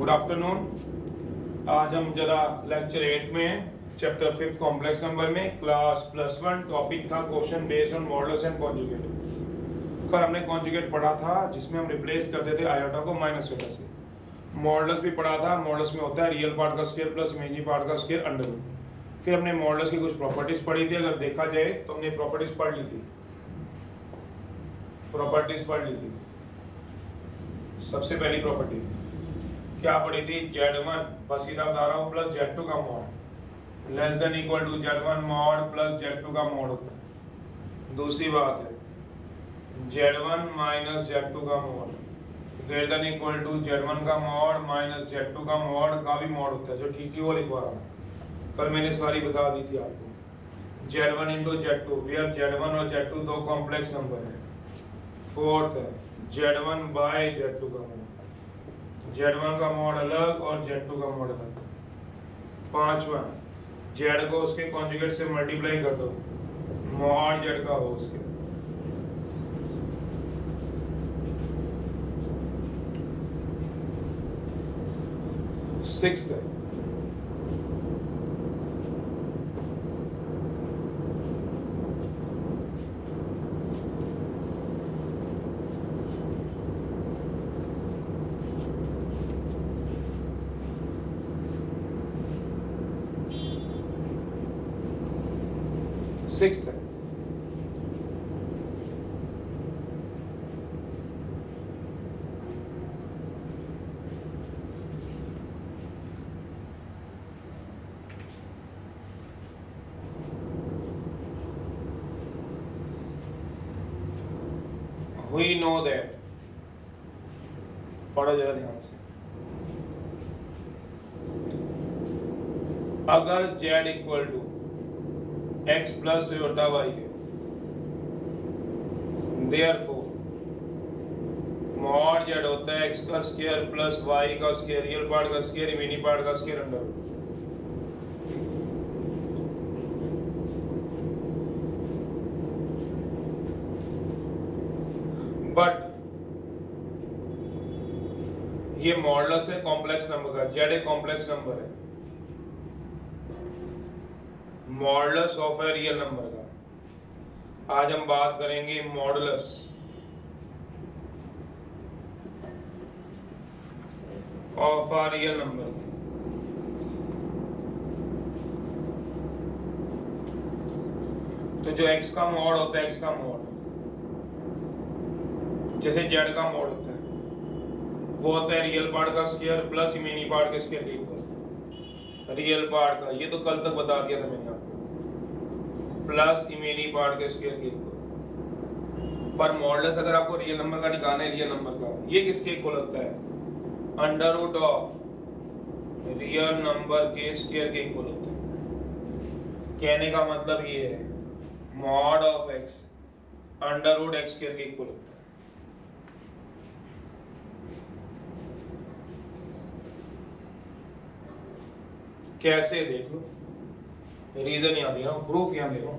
Good afternoon. आज हम जरा लेक्चर 8 में चैप्टर 5 कॉम्प्लेक्स नंबर में क्लास +1 टॉपिक था question based on modulus and conjugate. कल हमने कॉन्जुगेट पढ़ा था जिसमें हम रिप्लेस करते थे आयोटा को माइनस वेटा से। मॉडुलस भी पढ़ा था। मॉडुलस में होता है रियल पार्ट का स्क्वायर प्लस इमेजिनरी पार्ट का स्क्वायर अंडर रूट। फिर हमने मॉडुलस की कुछ प्रॉपर्टीज पढ़ी थी। अगर देखा जाए तो हमने प्रॉपर्टीज पढ़ ली थी। सबसे पहली प्रॉपर्टी क्या पढ़ी थी? Z1 बस सीधा बता रहा हूँ प्लस Z2 का mod less than equal to Z1 mod plus Z2 का मॉड होता है। दूसरी बात है Z1 माइनस Z2 का mod greater than equal to Z1 का मॉड माइनस Z2 का मॉड का भी मॉड होता है। जो ठीक थी वो लिखवा रहा हूँ। कल मैंने सारी बता दी थी आपको। Z1 into Z2 where Z1 और Z2 दो कॉम्प्लेक्स नंबर है। फोर्थ है Z1 बाय Z2 का मॉड। Z1 का मॉड अलग और Z2 का मॉड अलग। पांचवा Z को उसके कॉन्जुगेट से मल्टीप्लाई कर दो, मॉड Z का हो उसके। सिक्स्थ है सिक्स्थ है We know that, पढ़ो जरा ध्यान से। अगर Z equal to x plus iota y है, देयरफॉर मॉड Z होता है x का स्क्वायर प्लस y का स्क्वायर रियल पार्ट का स्क्वायर इमेजिनरी पार्ट का स्क्वायर अंडर रूट। बट ये मॉडुलस है कॉम्प्लेक्स नंबर का। Z एक कॉम्प्लेक्स नंबर है, modulus of a real number का। आज हम बात करेंगे modulus of a real number की। तो जो x का मॉड होता है, x का मॉड जैसे Z का मॉड होता है वो होता है रियल पार्ट का स्क्वायर प्लस इमेजिनरी पार्ट के स्क्वायर के इक्वल। रियल पार्ट का ये तो कल तक बता दिया था मैंने आपको, प्लस इमेजिनरी पार्ट के स्क्वायर के इक्वल। पर मॉडुलस अगर आपको रियल नंबर का निकालना है, रियल नंबर का, ये किसके इक्वल होता है? Under root of real number के स्क्वायर के इक्वल होता है। कहने का मतलब ये है mod of x under root x square के इक्वल होता है। कैसे देख लो, रीजन यहां दे रहा हूं, प्रूफ यहां दे रहा हूं।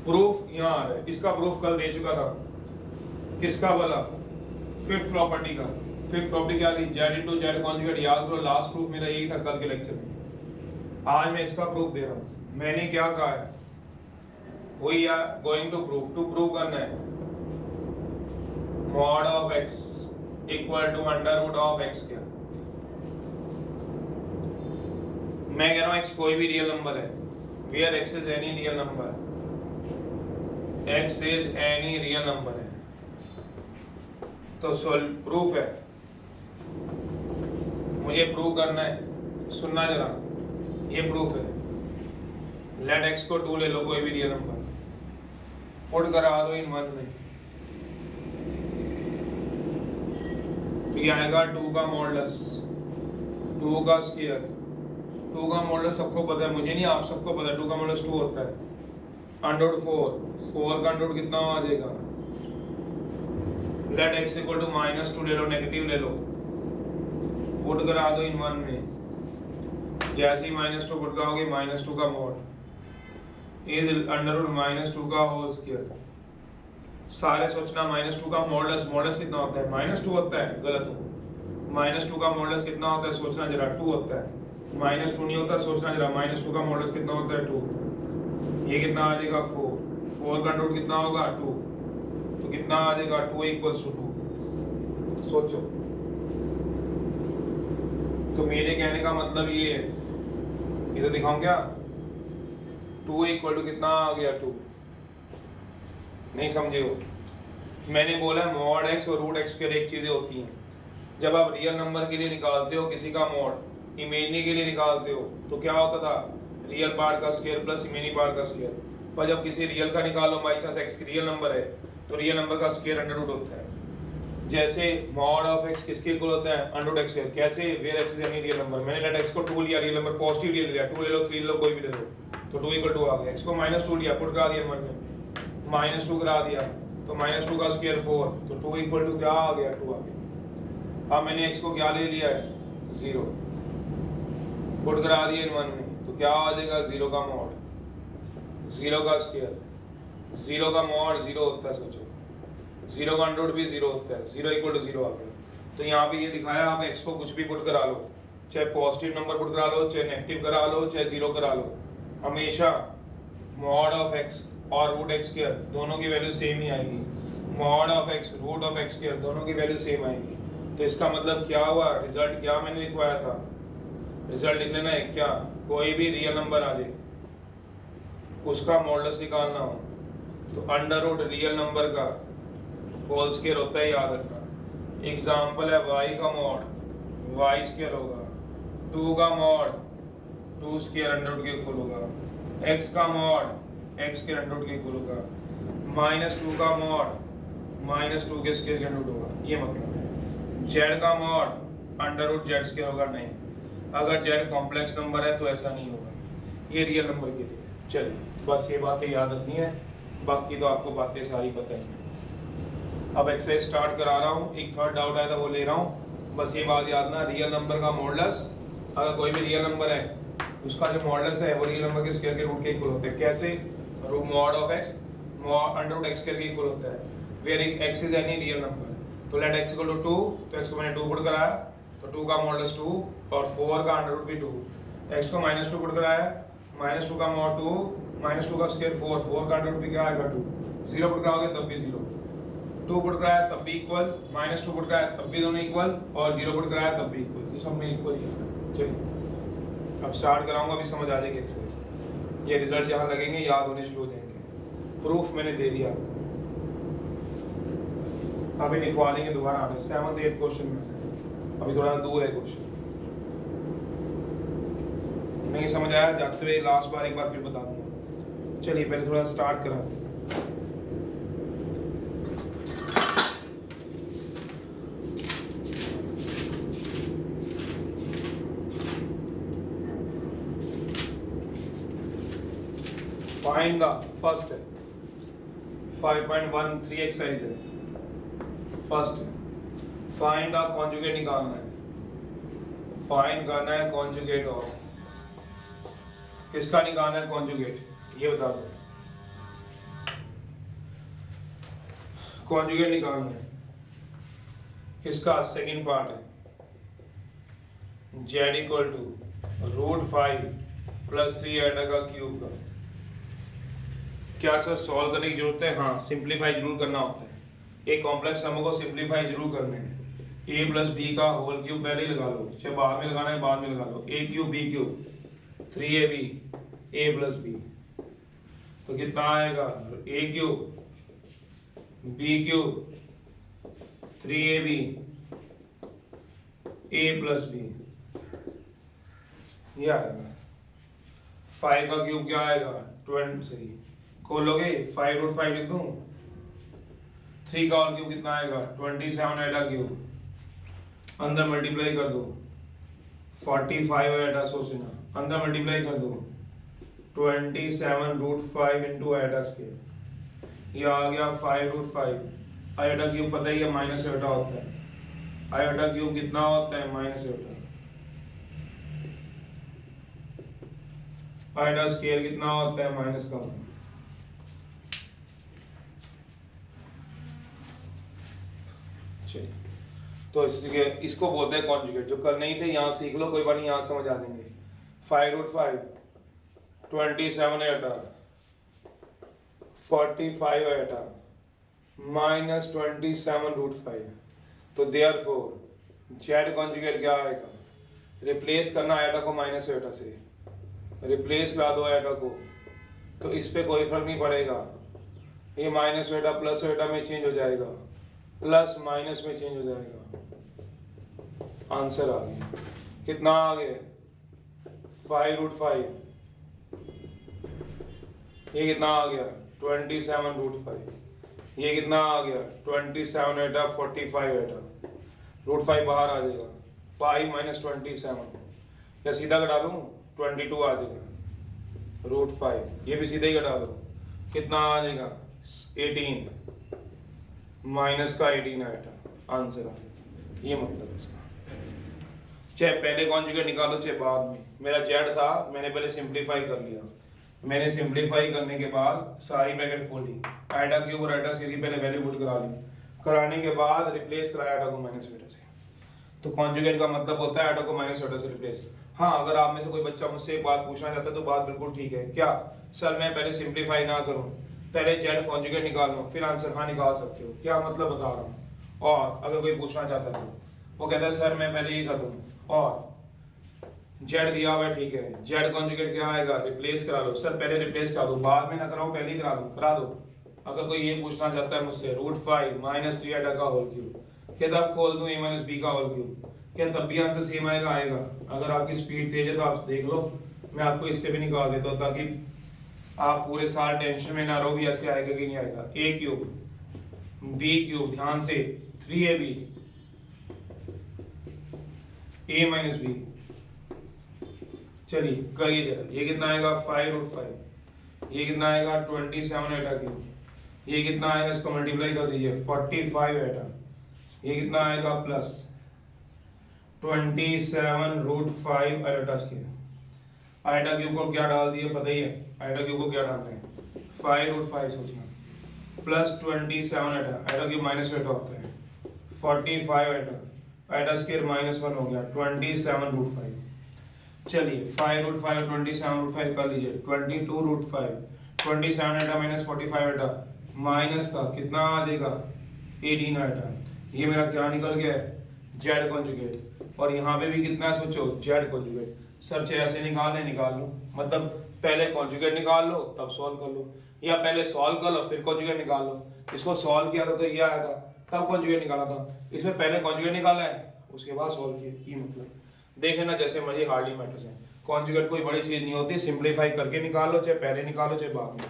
प्रूफ यहां आ रहा है। इसका प्रूफ कल दे चुका था। किसका वाला? फिफ्थ प्रॉपर्टी का। फिफ्थ प्रॉपर्टी क्या थी? Z into Z conjugate. याद करो लास्ट प्रूफ मेरा यही था कल के लेक्चर में। आज मैं इसका प्रूफ दे रहा हूं। मैंने क्या कहा है? We are going to prove करना है mod of x equal to under root of x। क्या मैं कह रहा हूं x कोई भी रियल नंबर है, where x is any real number, x is any real number है। तो प्रूफ है, मुझे प्रूव करना है। सुनना जरा, ये प्रूफ है। लेट x को 2 ले लो, कोई भी रियल नंबर, पुट करा दो इन 1 में, तो ये आएगा 2 का मॉडुलस, 2 का स्क्वायर। 2 का मॉडुलस सबको पता है, मुझे नहीं, आप सबको पता है। 2 का मॉडुलस 2 होता है। अंडर रूट 4 का अंडर रूट कितना आ जाएगा? लेट x इक्वल टू -2 ले लो, नेगेटिव ले लो, पुट करा दो इन 1 में। जैसे ही -2 पुट कराओगे -2 का मॉड इज अंडर रूट -2 का होल स्क्वायर। सारे सोचना -2 का मॉडुलस कितना होता है? -2 होता है। गलत हो, -2 का मॉडुलस कितना होता है सोचना जरा, 2 होता है। -2 नहीं होता, सोचना जरा, -2 का मॉडुलस कितना होता है 2। ये कितना आ जाएगा 4, 4 का रूट कितना होगा 2, तो कितना आ जाएगा 2 = 2। सोचो, तो मेरे कहने का मतलब ये है, ये तो दिखाऊं क्या, 2 = कितना आ गया 2, नहीं समझे हो। मैंने बोला मॉड x और रूट x एक चीजें होती हैं। जब आप रियल नंबर के लिए निकालते हो किसी का मॉड, इमेजनरी के लिए निकालते हो, तो क्या होता था, रियल पार्ट का स्क्वायर प्लस इमेजनरी पार्ट का स्क्वायर। पर जब किसी रियल का निकालो, by chance x real number है, तो रियल नंबर का स्क्वायर अंडर रूट होता है। जैसे मॉड ऑफ x किसके इक्वल होता है, अंडर रूट x स्क्वायर। कैसे, where x is any real number. मैंने लेट x को 2 लिया, रियल नंबर पॉजिटिव रियल लिया, 2 ले लो 3 ले लो, कोई भी ले लो, तो 2 = 2 आ गया। x को -2 लिया, पुट करा दिया मन में, -2 करा दिया, तो -2 का स्क्वायर 4, तो 2 = क्या आ गया 2 आ गया। अब मैंने x को क्या ले लिया है 0, पुट करा दिया इन 1 में, तो क्या आ जाएगा 0 का मॉड, 0 का स्क्वायर, 0 का मॉड 0 होता है। सोचो 0 का अंडर रूट भी 0 होता है, 0 = 0 आ गया। तो यहाँ पे ये दिखाया, आप x को कुछ भी पुट करा लो, चाहे पॉजिटिव नंबर पुट करा लो, चाहे नेगेटिव करा लो, चाहे 0 करा लो, हमेशा मॉड ऑफ x और रूट x स्क्वायर दोनों की वैल्यू सेम ही आएगी। Mod of x root of x square दोनों की वैल्यू सेम आएगी। तो इसका मतलब क्या हुआ, रिजल्ट क्या मैंने लिखवाया था, रिजल्ट लिख लेना है क्या, कोई भी रियल नंबर आ जाए उसका मॉडुलस निकालना हो, तो अंडर रूट रियल नंबर का होल स्क्वायर होता है, याद रखना। एग्जाम्पल है y का मॉड y स्क्वायर होगा, 2 का मॉड 2 स्क्वायर अंडर रूट के इक्वल होगा, x का mod x square under root के इक्वल होगा, -2 का मॉड -2 के स्क्वायर के अंडर रूट होगा। ये मतलब है z का mod under root z square होगा, नहीं। अगर z कॉम्प्लेक्स नंबर है तो ऐसा नहीं होगा, ये रियल नंबर के लिए। चलिए बस ये बातें याद रखनी है, बाकी तो आपको बातें सारी पता है। अब एक्सरसाइज स्टार्ट करा रहा हूँ, एक थर्ड डाउट आया था वो ले रहा हूँ। बस ये बात याद ना, रियल नंबर का मॉडुलस, अगर कोई भी रियल नंबर है उसका जो मॉडुलस है वो रियल नंबर के स्क्वायर के रूट के इक्वल होता है। कैसे, root mod of x under root x square के इक्वल होता है, where x is any real number. तो लेट x = 2, तो x को मैंने 2 पुट कराया, तो 2 का मॉडुलस 2 और 4 का अंडर रूट भी 2। x को -2 पुट कराया, -2 का मॉड 2, -2 का स्क्वायर 4, 4 का अंडर रूट भी क्या आएगा 2, 0 पुट कराओगे तब भी 0, 2 पुट कराया तब भी इक्वल, -2 पुट कराया तब भी दोनों इक्वल, और 0 पुट कराया तब भी इक्वल, तो सब में इक्वल ही है। चलिए अब स्टार्ट कराऊंगा, अभी समझ आ जाएगी एक्सरसाइज। ये रिजल्ट जहाँ लगेंगे याद होने शुरू हो जाएंगे। प्रूफ मैंने दे दिया, अभी लिखवा देंगे दोबारा आने 7th 8th क्वेश्चन में, अभी थोड़ा दूर है क्वेश्चन। नहीं समझ आया जाते हुए लास्ट बार एक बार फिर बता दूंगा। चलिए पहले थोड़ा स्टार्ट करा। फाइंड द फर्स्ट 5.13 एक्सरसाइज है। फर्स्ट फाइंड द कॉन्जुगेट निकालना है, फाइंड करना है कॉन्जुगेट ऑफ, किसका निकालना है कॉन्जुगेट, ये बता दो। कॉन्जुगेट निकालना है किसका, सेकंड पार्ट है, z = √5 + 3 आइटा का क्यूब का। क्या सर सॉल्व करने की जरूरत है, हाँ सिंप्लीफाई जरूर करना होता है। एक कॉम्प्लेक्स नंबर को सिंप्लीफाई जरूर करना है। a + b का होल क्यूब पहले ही लगा लो, चाहे बाद में लगाना है बाद में लगा लो, a³ b³ 3ab a + b, तो कितना आएगा a³ b³ 3ab a + b, ये आएगा। 5 का क्यूब क्या आएगा 20, खोलोगे 5√5 लिख दूं, 3 का और क्यूब कितना आएगा 27 आइटा क्यूब, अंदर मल्टीप्लाई कर दो 45 आइटा, सोचना अंदर मल्टीप्लाई कर दो 27√5 × आइटा स्क्वायर, ये आ गया 5√5। आइटा क्यूब पता ही है माइनस आइटा होता है, आइटा क्यूब कितना होता है माइनस आइटा, आइटा स्क्वायर कितना होता है माइनस का। तो इसको बोलते हैं कॉन्जुगेट। जो करने ही थे यहाँ सीख लो, कोई बात नहीं, यहाँ समझ आ जाएंगे। 5√5 27 आएगा 45 आएगा माइनस 27√5। तो देयरफॉर जेड कॉन्जुगेट क्या आएगा, रिप्लेस करना आएटा को माइनस एटा से, रिप्लेस करा दो आएटा को, तो इस पे कोई फर्क नहीं पड़ेगा। ये माइनस एटा प्लस एटा में चेंज हो जाएगा, प्लस माइनस में चेंज हो जाएगा। आंसर आ गया, कितना आ गया 5√5, ये कितना आ गया 27√5, ये कितना आ गया 27 एटा 45 एटा, √5 बाहर आ जाएगा, 5 माइनस 27, या सीधा घटा दूं 22 आ जाएगा, √5 ये भी सीधा ही घटा दो, कितना आ जाएगा 18 माइनस का 18 आएगा, आंसर आ जाएगा। ये मतलब है इसका, चाहे पहले कॉन्जुगेट निकालो चाहे बाद में। मेरा जेड था, मैंने पहले सिंप्लीफाई कर लिया, मैंने सिंप्लीफाई करने के बाद सारी ब्रैकेट खोली, आइटा क्यूब और आइटा स्क्वायर की पहले वैल्यू पुट करा ली, कराने के बाद रिप्लेस कराया आइटा को माइनस एटा से। तो कॉन्जुगेट का मतलब होता है आइटा को माइनस एटा से रिप्लेस। हाँ, अगर आप में से कोई बच्चा मुझसे एक बात पूछना चाहता है तो बात बिल्कुल ठीक है, क्या सर मैं पहले सिंप्लीफाई ना करूं, पहले जेड कॉन्जुगेट निकाल लूं फिर आंसर? हाँ, निकाल सकते हो, क्या मतलब बता रहा हूँ। और अगर कोई पूछना चाहता है वो कहता है सर मैं पहले ये कर दूं, और जेड दिया हुआ है, ठीक है, जेड कॉन्जुगेट क्या आएगा, रिप्लेस करा लो। सर पहले रिप्लेस करा दो, बाद में ना कराऊं, पहले ही करा दो। अगर कोई ये पूछना चाहता है मुझसे √5 माइनस 3 आइटा का होल क्यूब, क्या तब खोल दूं a माइनस बी का होल क्यूब, क्या तब भी आंसर सेम आएगा? अगर आपकी स्पीड तेज है तो आप देख लो, मैं आपको इससे भी निकाल देता हूं ताकि आप पूरे साल टेंशन में ना रहो भी ऐसे आएगा कि नहीं आएगा। a क्यूब b क्यूब, ध्यान से 3ab a माइनस बी, चलिए करिए जरा, ये कितना आएगा 5√5, ये कितना आएगा 27 एटा क्यूब, ये कितना आएगा इसको मल्टीप्लाई कर दीजिए 45 एटा, ये कितना आएगा plus 27√5 iota square. Iota cube को क्या डाल दिए पता ही है, आइटा क्यूब को क्या डालना है 5√5 सोचना, प्लस 27 एटा, आइटा क्यूब माइनस एटा होता है 45 एटा, आइटा स्क्वायर -1 हो गया 27√5। चलिए 5√5 27√5 कर लीजिए 22√5, 27 एटा माइनस 45 एटा माइनस का कितना आ जाएगा 18 एटा। ये मेरा क्या निकल गया है जेड कॉन्जुगेट। और यहाँ पे भी कितना है सोचो जेड कॉन्जुगेट। सर चाहे ऐसे निकाल लो, मतलब पहले कॉन्जुगेट निकाल लो तब सॉल्व कर लो, या पहले सॉल्व कर लो फिर कॉन्जुगेट निकाल लो। इसको सॉल्व किया था तो ये आया था, तब कॉन्जुगेट निकाला था, इसमें पहले कॉन्जुगेट निकाला है उसके बाद सॉल्व किया। ये मतलब देख लेना जैसे मर्जी, हार्डली मैटर्स है। कॉन्जुगेट कोई बड़ी चीज नहीं होती, सिंप्लीफाई करके निकाल लो, चाहे पहले निकालो चाहे बाद में।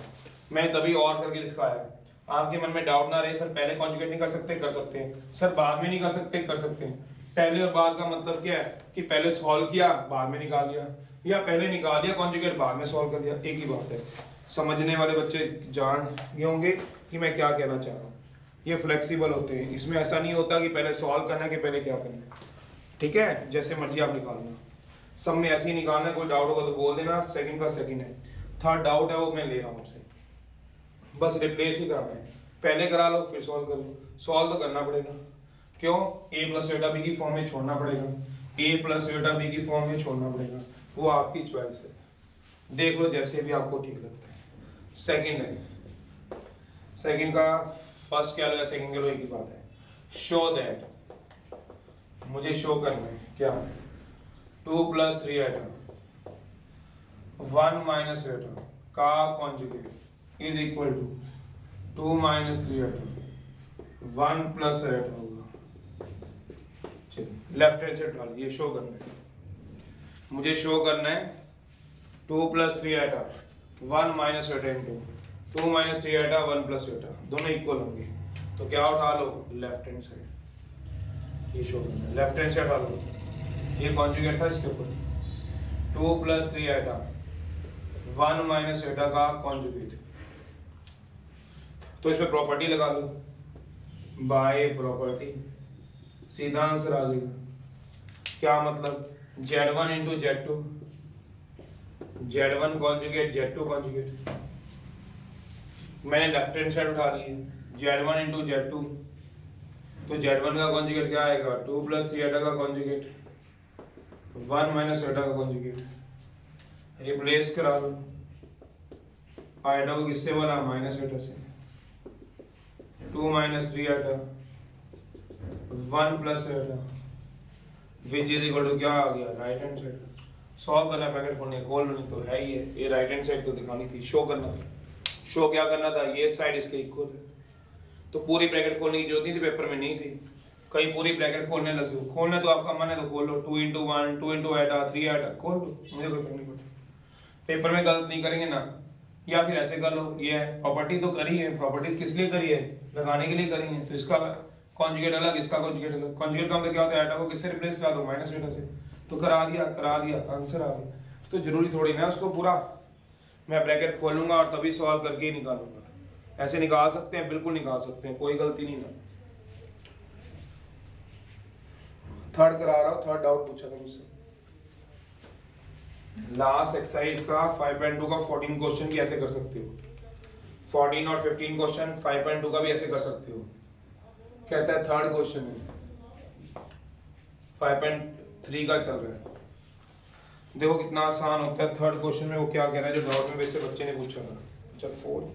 मैं तभी और करके लिखा है, आपके मन में डाउट ना रहे सर पहले कॉन्जुगेट नहीं कर सकते, कर सकते हैं, सर बाद में नहीं कर सकते, कर सकते हैं। पहले और बाद का मतलब क्या है कि पहले सॉल्व किया बाद में निकाल लिया, या पहले निकाल लिया कॉन्जुगेट बाद में सॉल्व कर दिया, एक ही बात है। समझने वाले बच्चे जान गए होंगे कि मैं क्या कहना चाह रहा हूँ। ये फ्लेक्सिबल होते हैं, इसमें ऐसा नहीं होता कि पहले सॉल्व करना है कि पहले क्या करना है, ठीक है। जैसे मर्जी आप निकालना, सब में ऐसे ही निकालना है। कोई डाउट होगा तो बोल देना, सेकंड का सेकंड है, थर्ड डाउट है वो मैं ले रहा हूँ आपसे, बस रिप्लेस ही करना है, पहले करा लो फिर सॉल्व कर लो। सॉल्व तो करना पड़ेगा, क्यों, a प्लस एटा बी की फॉर्म में छोड़ना पड़ेगा, a प्लस एटा बी की फॉर्म में छोड़ना पड़ेगा, वो आपकी चॉइस है, देख लो जैसे भी आपको ठीक लगता है। सेकंड है, सेकंड का फर्स्ट क्या लगा, सेकंड के लो एक ही बात है, शो दैट, मुझे शो करना है क्या 2 + 3 एटा 1 - एटा का कॉन्जुगेट इज इक्वल टू 2 - 3 एटा 1 + एटा होगा। चलिए लेफ्ट हैंड साइड डाल, ये शो करना है, मुझे शो करना है 2 + 3 एटा 1 - एटा इंटू 2 - 3 एटा 1 + एटा, दोनों इक्वल होंगे। तो क्या उठा लो लेफ्ट हैंड साइड, ये शो करना है, लेफ्ट हैंड साइड डालो, ये कॉन्जुगेट था इसके ऊपर 2 + 3 एटा 1 - एटा का कॉन्जुगेट। तो इसमें प्रॉपर्टी लगा दो, बाय प्रॉपर्टी, सीधा आंसर आ जाएगा। क्या मतलब Z1 × Z2, Z1 conjugate Z2 conjugate, मैंने लेफ्ट हैंड साइड उठा ली है, Z1 × Z2 तो Z1 का कॉन्जुगेट क्या आएगा 2 + 3 एटा का कॉन्जुगेट 1 - एटा का कॉन्जुगेट रिप्लेस करा लो एटा को किससे बना माइनस एटा से 2 - 3 एटा 1 + एटा विच इज इक्वल टू क्या आ गया राइट हैंड साइड सॉल्व करना ब्रैकेट खोलने खोल नहीं तो है ही है ये राइट हैंड साइड तो दिखानी थी शो करना था शो क्या करना था ये साइड इसके इक्वल है तो पूरी ब्रैकेट खोलने की जरूरत नहीं थी पेपर में नहीं थी कहीं पूरी ब्रैकेट खोलने लगे हो खोलना तो आपका मन है तो खोल लो 2 × 1 2 × एटा 3 एटा खोल लो मुझे कोई फर्क नहीं पड़ता पेपर में गलत नहीं करेंगे ना या फिर ऐसे कर लो ये है प्रॉपर्टी तो करी है प्रॉपर्टीज किस लिए करी है लगाने के लिए करी है तो इसका कॉन्जुगेट अलग इसका कॉन्जुगेट अलग कॉन्जुगेट का मतलब क्या होता है एटा को किससे रिप्लेस करा दो माइनस एटा से तो करा दिया आंसर आ गया तो जरूरी थोड़ी ना उसको पूरा मैं ब्रैकेट खोलूंगा और तभी सॉल्व करके ही निकालूंगा ऐसे निकाल सकते हैं बिल्कुल निकाल सकते हैं कोई गलती नहीं ना थर्ड करा रहा हूँ थर्ड डाउट पूछा था मुझसे लास्ट एक्सरसाइज का 5.2 का 14 क्वेश्चन भी ऐसे कर सकते हो 14 और 15 क्वेश्चन 5.2 का भी ऐसे कर सकते हो कहता है थर्ड क्वेश्चन है 5.3 का चल रहा है देखो कितना आसान होता है थर्ड क्वेश्चन में वो क्या कह रहा है जो डाउट में वैसे बच्चे ने पूछा था चल 4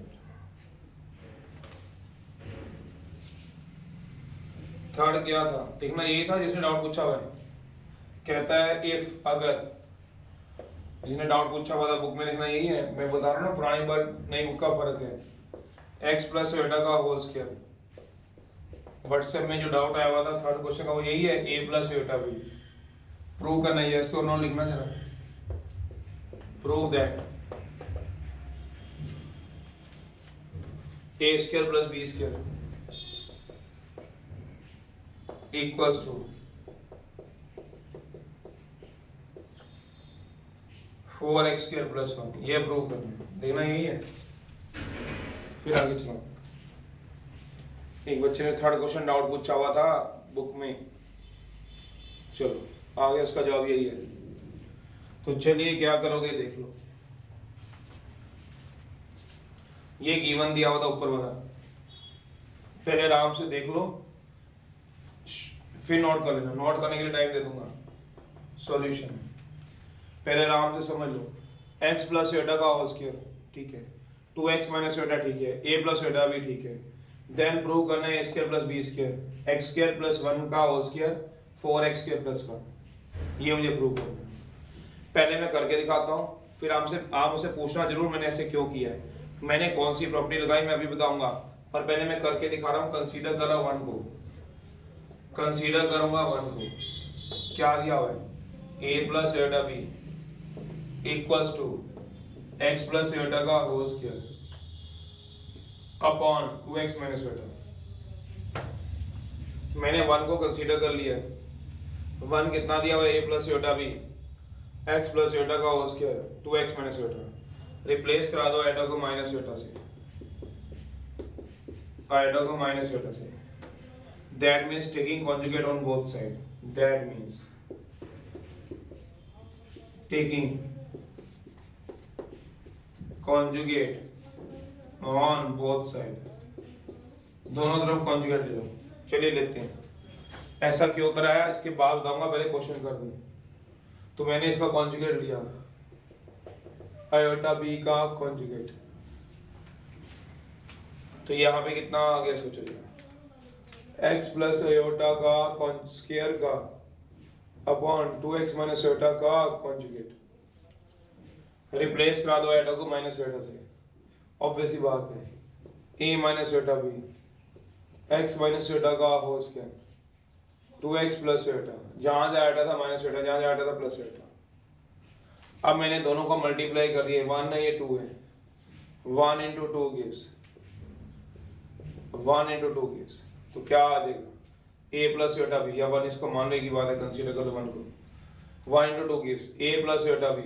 थर्ड क्या था देखना यही था जिसने डाउट पूछा हुआ है कहता है इफ अगर जिसने डाउट पूछा हुआ था बुक में लिखना यही है मैं बता रहा हूँ ना पुरानी बार नई बुक का फर्क है x + एटा का होल स्क्वायर व्हाट्सएप में जो डाउट आया हुआ था थर्ड क्वेश्चन का वो यही है a + एटा b प्रूव करना है यस और नो लिखना जरा prove that a² + b² equals to 4x² + 1 ये प्रूव करना है देखना यही है फिर आगे चलो एक बच्चे ने थर्ड क्वेश्चन डाउट पूछा हुआ था बुक में चलो आगे उसका जवाब यही है तो चलिए क्या करोगे देख लो ये गिवन दिया हुआ था ऊपर वाला पहले आराम से देख लो फिर नोट कर लेना नोट करने के लिए टाइम दे दूंगा सॉल्यूशन पहले आराम से समझ लो x + एटा का होल स्क्वायर ठीक है 2x - एटा ठीक है a + एटा भी ठीक है देन प्रूव करना है a² + b² x² + 1 का होल स्क्वायर 4x² + 1 ये मुझे प्रूव करना है पहले मैं करके दिखाता हूँ फिर आप मुझसे पूछना जरूर मैंने ऐसे क्यों किया है मैंने कौन सी प्रॉपर्टी लगाई मैं अभी बताऊंगा पर पहले मैं करके दिखा रहा हूँ कंसीडर कर रहा हूँ 1 को कंसीडर करूंगा 1 को क्या दिया हुआ है a + Etah b equals to x + एटा का होल स्क्वायर अपॉन 2x - एटा मैंने 1 को कंसीडर कर लिया 1 कितना दिया हुआ है a + एटा b x + एटा का होल स्क्वायर 2x - एटा रिप्लेस करा दो एटा को माइनस एटा से एटा को माइनस एटा से that means taking conjugate on both sides that means taking conjugate on both sides दोनों तरफ conjugate ले लो चलिए लेते हैं ऐसा क्यों कराया इसके बाद बताऊंगा पहले क्वेश्चन कर दूं तो मैंने इसका conjugate लिया आयोटा b का conjugate तो यहाँ पे कितना आ गया सोचो जरा x + एटा का स्क्वायर का अपॉन 2x - एटा का कॉन्जुगेट रिप्लेस करा दो एटा को माइनस एटा से ऑब्वियस ही बात है a - एटा b x - एटा का होल स्क्वायर 2x + एटा जहां जहां एटा था माइनस एटा जहां जहां एटा था प्लस एटा अब मैंने दोनों को मल्टीप्लाई कर दिए 1 है ये 2 है 1 × 2 gives 1 × 2 gives तो क्या आ जाएगा a + एटा b या 1 इसको मान लो की बात है कंसीडर कर लो 1 को 1 × 2 gives a + एटा b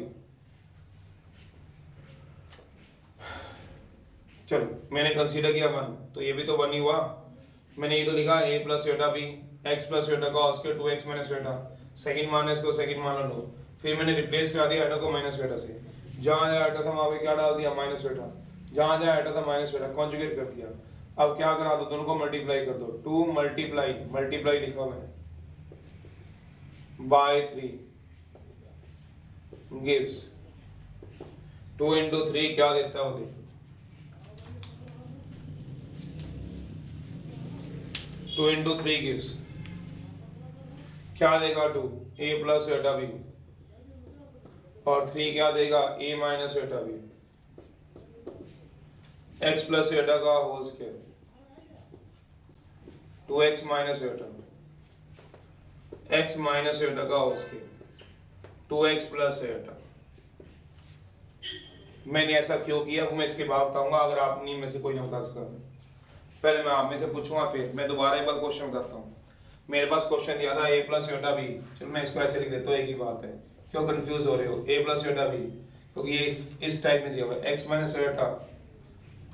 चलो मैंने कंसीडर किया 1 तो ये भी तो 1 ही हुआ मैंने ये तो लिखा a + एटा b x + एटा का उसके 2x - एटा सेकंड मान है इसको सेकंड मान लो फिर मैंने रिप्लेस करा दिया एटा को माइनस एटा से जहां जहां एटा था वहां पे क्या डाल दिया माइनस एटा जहां जहां एटा था माइनस एटा कॉन्जुगेट कर दिया अब क्या करा दो, दोनों को मल्टीप्लाई कर दो, 2 मल्टीप्लाई मल्टीप्लाई लिखा हुआ है बाय 3 गिव्स 2 into 3 क्या देता है वो देखो, 2 into 3 gives क्या देगा 2 a प्लस एटा b और 3 क्या देगा a minus Etah b x plus एटा का होल स्क्वायर 2x माइनस एटा x माइनस एटा का whole square 2x plus iota. मैंने ऐसा क्यों किया वो मैं इसके बाद बताऊंगा, अगर आप नहीं में से कोई ना बता सका। पहले मैं आप में से पूछूंगा, फिर मैं दोबारा एक बार क्वेश्चन बताता हूँ। मेरे पास क्वेश्चन दिया था a प्लस एटा बी, चलो मैं इसको ऐसे लिख देता हूँ, एक ही बात है, क्यों कंफ्यूज हो रहे हो, a प्लस एटा बी क्योंकि ये इस टाइप में दिया हुआ है x माइनस एटा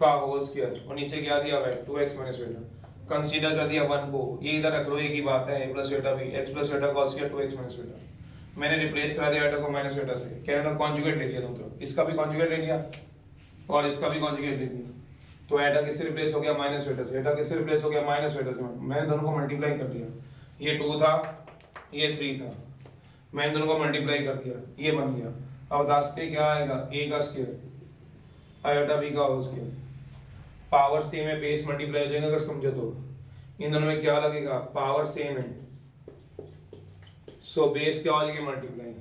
का होल स्क्वायर और नीचे क्या दिया हुआ है 2x माइनस एटा, कंसीडर कर दिया 1 को, ये इधर रख लो, एक ही बात है, a प्लस एटा बी x प्लस एटा का होल स्क्वायर 2x माइनस एटा। मैंने रिप्लेस करा दिया एटा को माइनस एटा से, कहने का कॉन्जुगेट ले लिया दोनों तरफ, इसका भी कॉन्जुगेट ले लिया और इसका भी कॉन्जुगेट ले लिया, तो एटा किससे रिप्लेस हो गया माइनस एटा से, एटा किससे रिप्लेस हो गया माइनस एटा से। मैंने दोनों को मल्टीप्लाई कर दिया, ये 2 था ये 3 था, मैंने दोनों को मल्टीप्लाई कर दिया, ये बन गया। अब बता सकते क्या आएगा, a का स्क्वायर आयोटा b का होल स्क्वायर, पावर सेम है बेस मल्टीप्लाई हो जाएगा अगर समझो तो, इन दोनों में क्या लगेगा पावर सेम है, सो बेस क्या हो जाएंगे मल्टीप्लाई,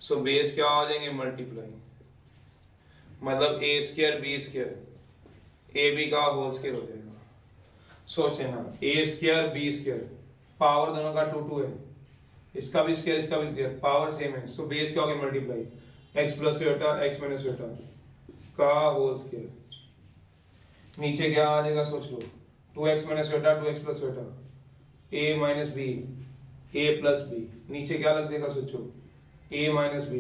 सो बेस क्या हो जाएंगे मल्टीप्लाई, मतलब a square b square a b का होल स्क्वायर हो जाएगा। सोचे ना a square b square power दोनों का 2 2 है, इसका भी स्क्वायर इसका भी स्क्वायर, पावर सेम है, सो बेस क्या हो गया मल्टीप्लाई, x प्लस एटा x माइनस एटा का होल स्क्वायर, नीचे क्या आ जाएगा सोच लो 2x minus Etah 2x plus iota a minus b a plus b, नीचे क्या लग देगा सोचो a minus b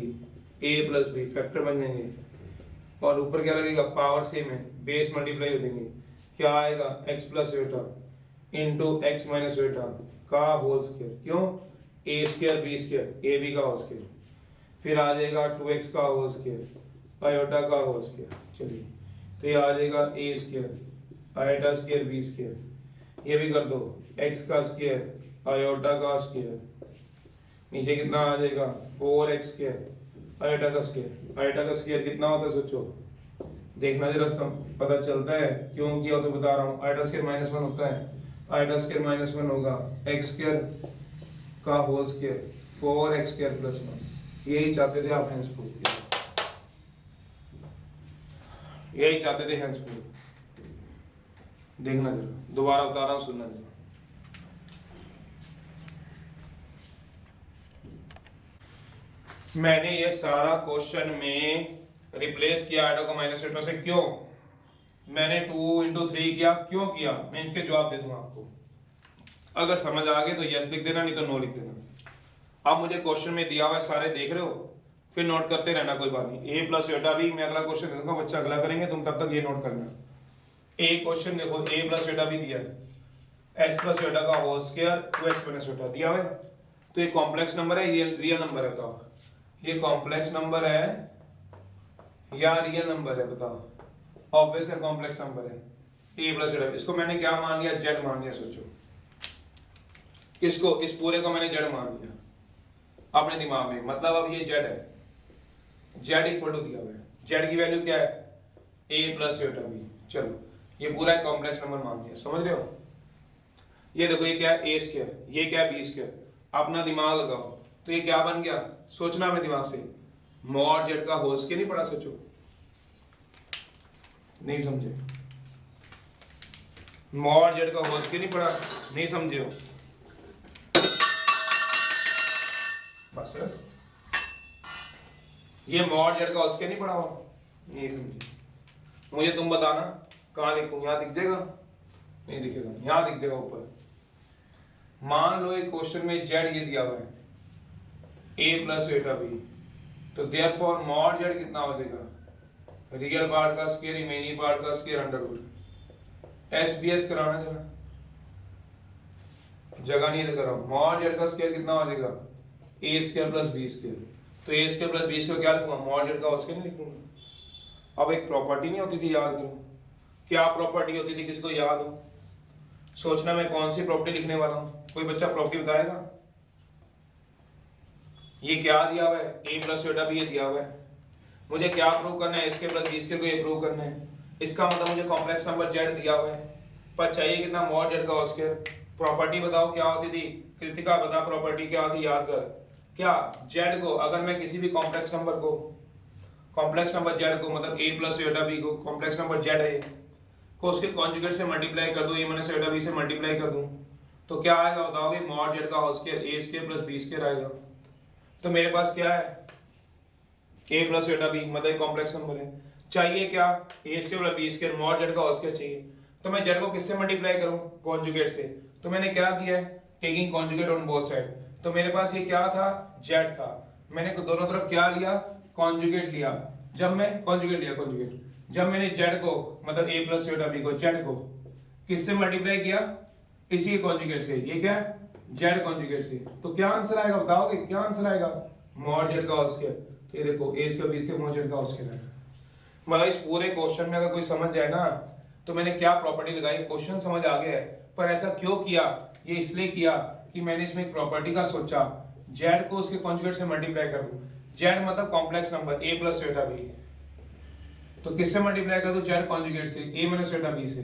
a plus b, factor बन जाएंगे और ऊपर क्या लगेगा पावर सेम है बेस मल्टीप्लाई हो देंगे, क्या आएगा x प्लस एटा इंटू एक्स माइनस एटा का होल स्क्वायर, क्यों a square b square a b का होल स्क्वायर, फिर आ जाएगा 2x का होल स्क्वायर आयोटा का होल स्क्वायर। चलिए तो ये आ जाएगा a square iota square b square, ये भी कर दो x का स्क्वायर आयोटा का स्क्वायर, नीचे कितना आ जाएगा 4x स्क्वायर आयोटा का स्क्वायर, आयोटा का स्क्वायर कितना होता है सोचो, देखना जरा पता चलता है क्यों किया तो बता रहा हूँ, आयोटा स्क्वायर माइनस 1 होता है, आयोटा स्क्वायर माइनस 1 होगा x स्क्वायर का whole square 4x square plus 1, यही चाहते थे आप हेंस प्रूफ, यही चाहते थे हेंस प्रूफ। देखना जरा दोबारा बता रहा हूँ, सुनना जरा, मैंने ये सारा क्वेश्चन में रिप्लेस किया आयोटा को माइनस एटा से, क्यों मैंने 2 into 3 किया, क्यों किया मैं इसके जवाब दे दूंगा आपको, अगर समझ आ गए तो यस लिख देना, नहीं तो नो लिख देना। अब मुझे क्वेश्चन में दिया हुआ है सारे देख रहे हो, फिर नोट करते रहना कोई बात नहीं, a प्लस एटा बी, मैं अगला क्वेश्चन दे दूंगा बच्चा अगला करेंगे, तुम तब तक ये नोट करना। एक क्वेश्चन देखो a प्लस एटा बी दिया है x प्लस एटा का होल स्क्वायर 2x माइनस एटा दिया हुआ है, तो ये कॉम्प्लेक्स नंबर है ये रियल नंबर है, बताओ ये कॉम्प्लेक्स नंबर है या रियल नंबर है, बताओ ऑब्वियस है कॉम्प्लेक्स नंबर है, a प्लस एटा, इसको मैंने क्या मान लिया z मान लिया, सोचो इसको इस पूरे को मैंने z मान लिया अपने दिमाग में, मतलब अब ये z है, z इक्वल टू दिया हुआ है, z की वैल्यू क्या है a प्लस एटा बी, चलो ये पूरा एक कॉम्प्लेक्स नंबर मान लिया, समझ रहे हो। ये देखो ये क्या है a स्क्वायर, ये क्या है b स्क्वायर, अपना दिमाग लगाओ, तो ये क्या बन गया, सोचना अपने दिमाग से, मॉड z का होल स्क्वायर नहीं पढ़ा, सोचो नहीं समझे, मॉड z का होल स्क्वायर नहीं पढ़ा, नहीं समझे हो बस, ये मॉड z का होल स्क्वायर नहीं पढ़ा हुआ, नहीं समझे, मुझे तुम बताना कहाँ लिखूं, यहाँ दिख जाएगा नहीं दिखेगा, यहाँ दिख जाएगा ऊपर। मान लो एक क्वेश्चन में z ये दिया हुआ है a प्लस एटा बी, तो देयरफॉर मॉड z कितना हो जाएगा, रियल पार्ट का स्क्वायर रिमेनिंग पार्ट का स्क्वायर अंडर रूट, एसपीएस कराना जरा, जगह नहीं लगा रहा हूं, मॉड z का स्क्वायर कितना हो जाएगा a square plus b square, तो a square plus b square क्या लिखूंगा, मॉड z का स्क्वायर नहीं लिखूंगा। अब एक प्रॉपर्टी नहीं होती थी याद करो, क्या प्रॉपर्टी होती थी, किसी को याद हो? सोचना मैं कौन सी प्रॉपर्टी लिखने वाला हूँ, कोई बच्चा प्रॉपर्टी बताएगा? ये क्या दिया हुआ है, a प्लस बेटा भी ये दिया हुआ है। मुझे क्या प्रूव करना है, इसके प्लस बी स्क्वायर को ये प्रूव करना है। इसका मतलब मुझे कॉम्प्लेक्स नंबर z दिया हुआ है, पर चाहिए कितना, मॉड z का होल स्क्वायर। प्रॉपर्टी बताओ क्या होती थी, कृतिका बता प्रॉपर्टी क्या होती, याद कर। क्या z को अगर मैं किसी भी कॉम्प्लेक्स नंबर को, कॉम्प्लेक्स नंबर z को मतलब a प्लस बेटा b को, कॉम्प्लेक्स नंबर z है को उसके कॉन्जुगेट से मल्टीप्लाई कर दूं, a माइनस बेटा b से मल्टीप्लाई कर दूं, तो क्या आएगा बताओगे, मॉड z का whole square a square plus b square आएगा। तो मेरे पास क्या है, a प्लस बेटा b मतलब कॉम्प्लेक्स नंबर है, चाहिए क्या, a square plus b square, mod z का होल स्क्वायर चाहिए। तो मैं z को किससे मल्टीप्लाई करूं, कॉन्जुगेट से। तो मैंने क्या किया है, taking conjugate on both side. तो मेरे पास ये क्या था, z था, मैंने दोनों तरफ क्या लिया, कॉन्जुगेट लिया। जब मैं कॉन्जुगेट लिया, कॉन्जुगेट जब मैंने z को मतलब a प्लस बेटा b को, z को किससे मल्टीप्लाई किया, इसी के कॉन्जुगेट से, ये क्या है, z कॉन्जुगेट से। तो क्या आंसर आएगा बताओगे, क्या आंसर आएगा, मॉड z का होल स्क्वायर। ये देखो a square b square mod z का होल स्क्वायर है। मतलब इस पूरे क्वेश्चन में अगर कोई समझ जाए ना, तो मैंने क्या प्रॉपर्टी लगाई, क्वेश्चन समझ आ गया है। पर ऐसा क्यों किया, ये इसलिए किया कि मैंने इसमें एक प्रॉपर्टी का सोचा, z को उसके कॉन्जुगेट से मल्टीप्लाई कर दूं। z मतलब कॉम्प्लेक्स नंबर a प्लस बेटा b, तो किससे मल्टीप्लाई कर दूं, z कॉन्जुगेट से, a माइनस बेटा b से।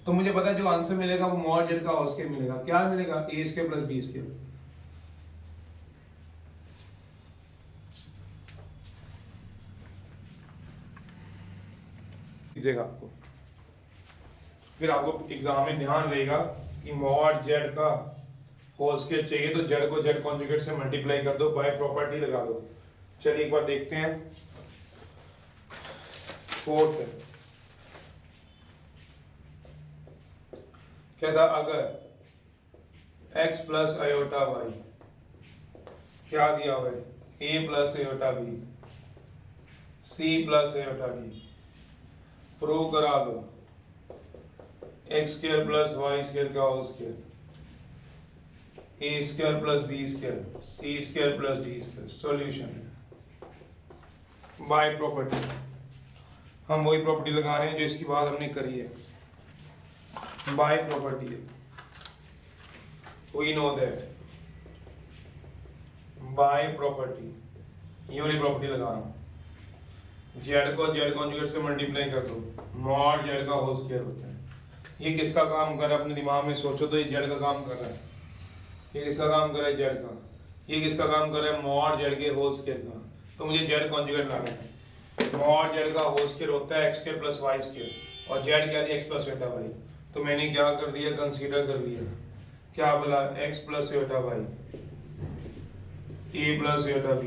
तो मुझे पता है जो आंसर मिलेगा वो मॉड z का होल स्क्वायर मिलेगा। क्या मिलेगा, a square plus b square. दीजिएगा आपको, फिर आपको एग्जाम में ध्यान रहेगा कि मॉड z का होल स्क्वायर चाहिए तो z को z कॉन्जुगेट से मल्टीप्लाई कर दो, बाय प्रॉपर्टी लगा दो। चलिए एक बार देखते हैं, फोर्थ क्या था, अगर x प्लस आयोटा y, क्या दिया हुआ है, a plus iota b, c plus iota b, prove करा दो x square plus y square का whole square, a square plus b square, c square plus d square. Solution by property, हम वही property लगा रहे हैं जो इसकी बात हमने करी है, बाय प्रॉपर्टी है, we know that by property, ये वाली प्रॉपर्टी लगा रहा हूं, z को z कॉन्जुगेट से मल्टीप्लाई कर दो, मॉड z का होल स्क्वायर होता है। ये किसका काम कर रहा है, अपने दिमाग में सोचो तो, ये z का काम कर रहा है, ये किसका काम कर रहा है, z का, ये किसका काम कर रहा है, मॉड z के होल स्क्वायर का। तो मुझे z कॉन्जुगेट लाना है, मॉड z का होल स्क्वायर होता है x square plus y square, और z क्या दिया, x प्लस बेटा y। तो मैंने क्या कर दिया, कंसीडर कर लिया, क्या बोला, x प्लस बेटा y, a प्लस बेटा b,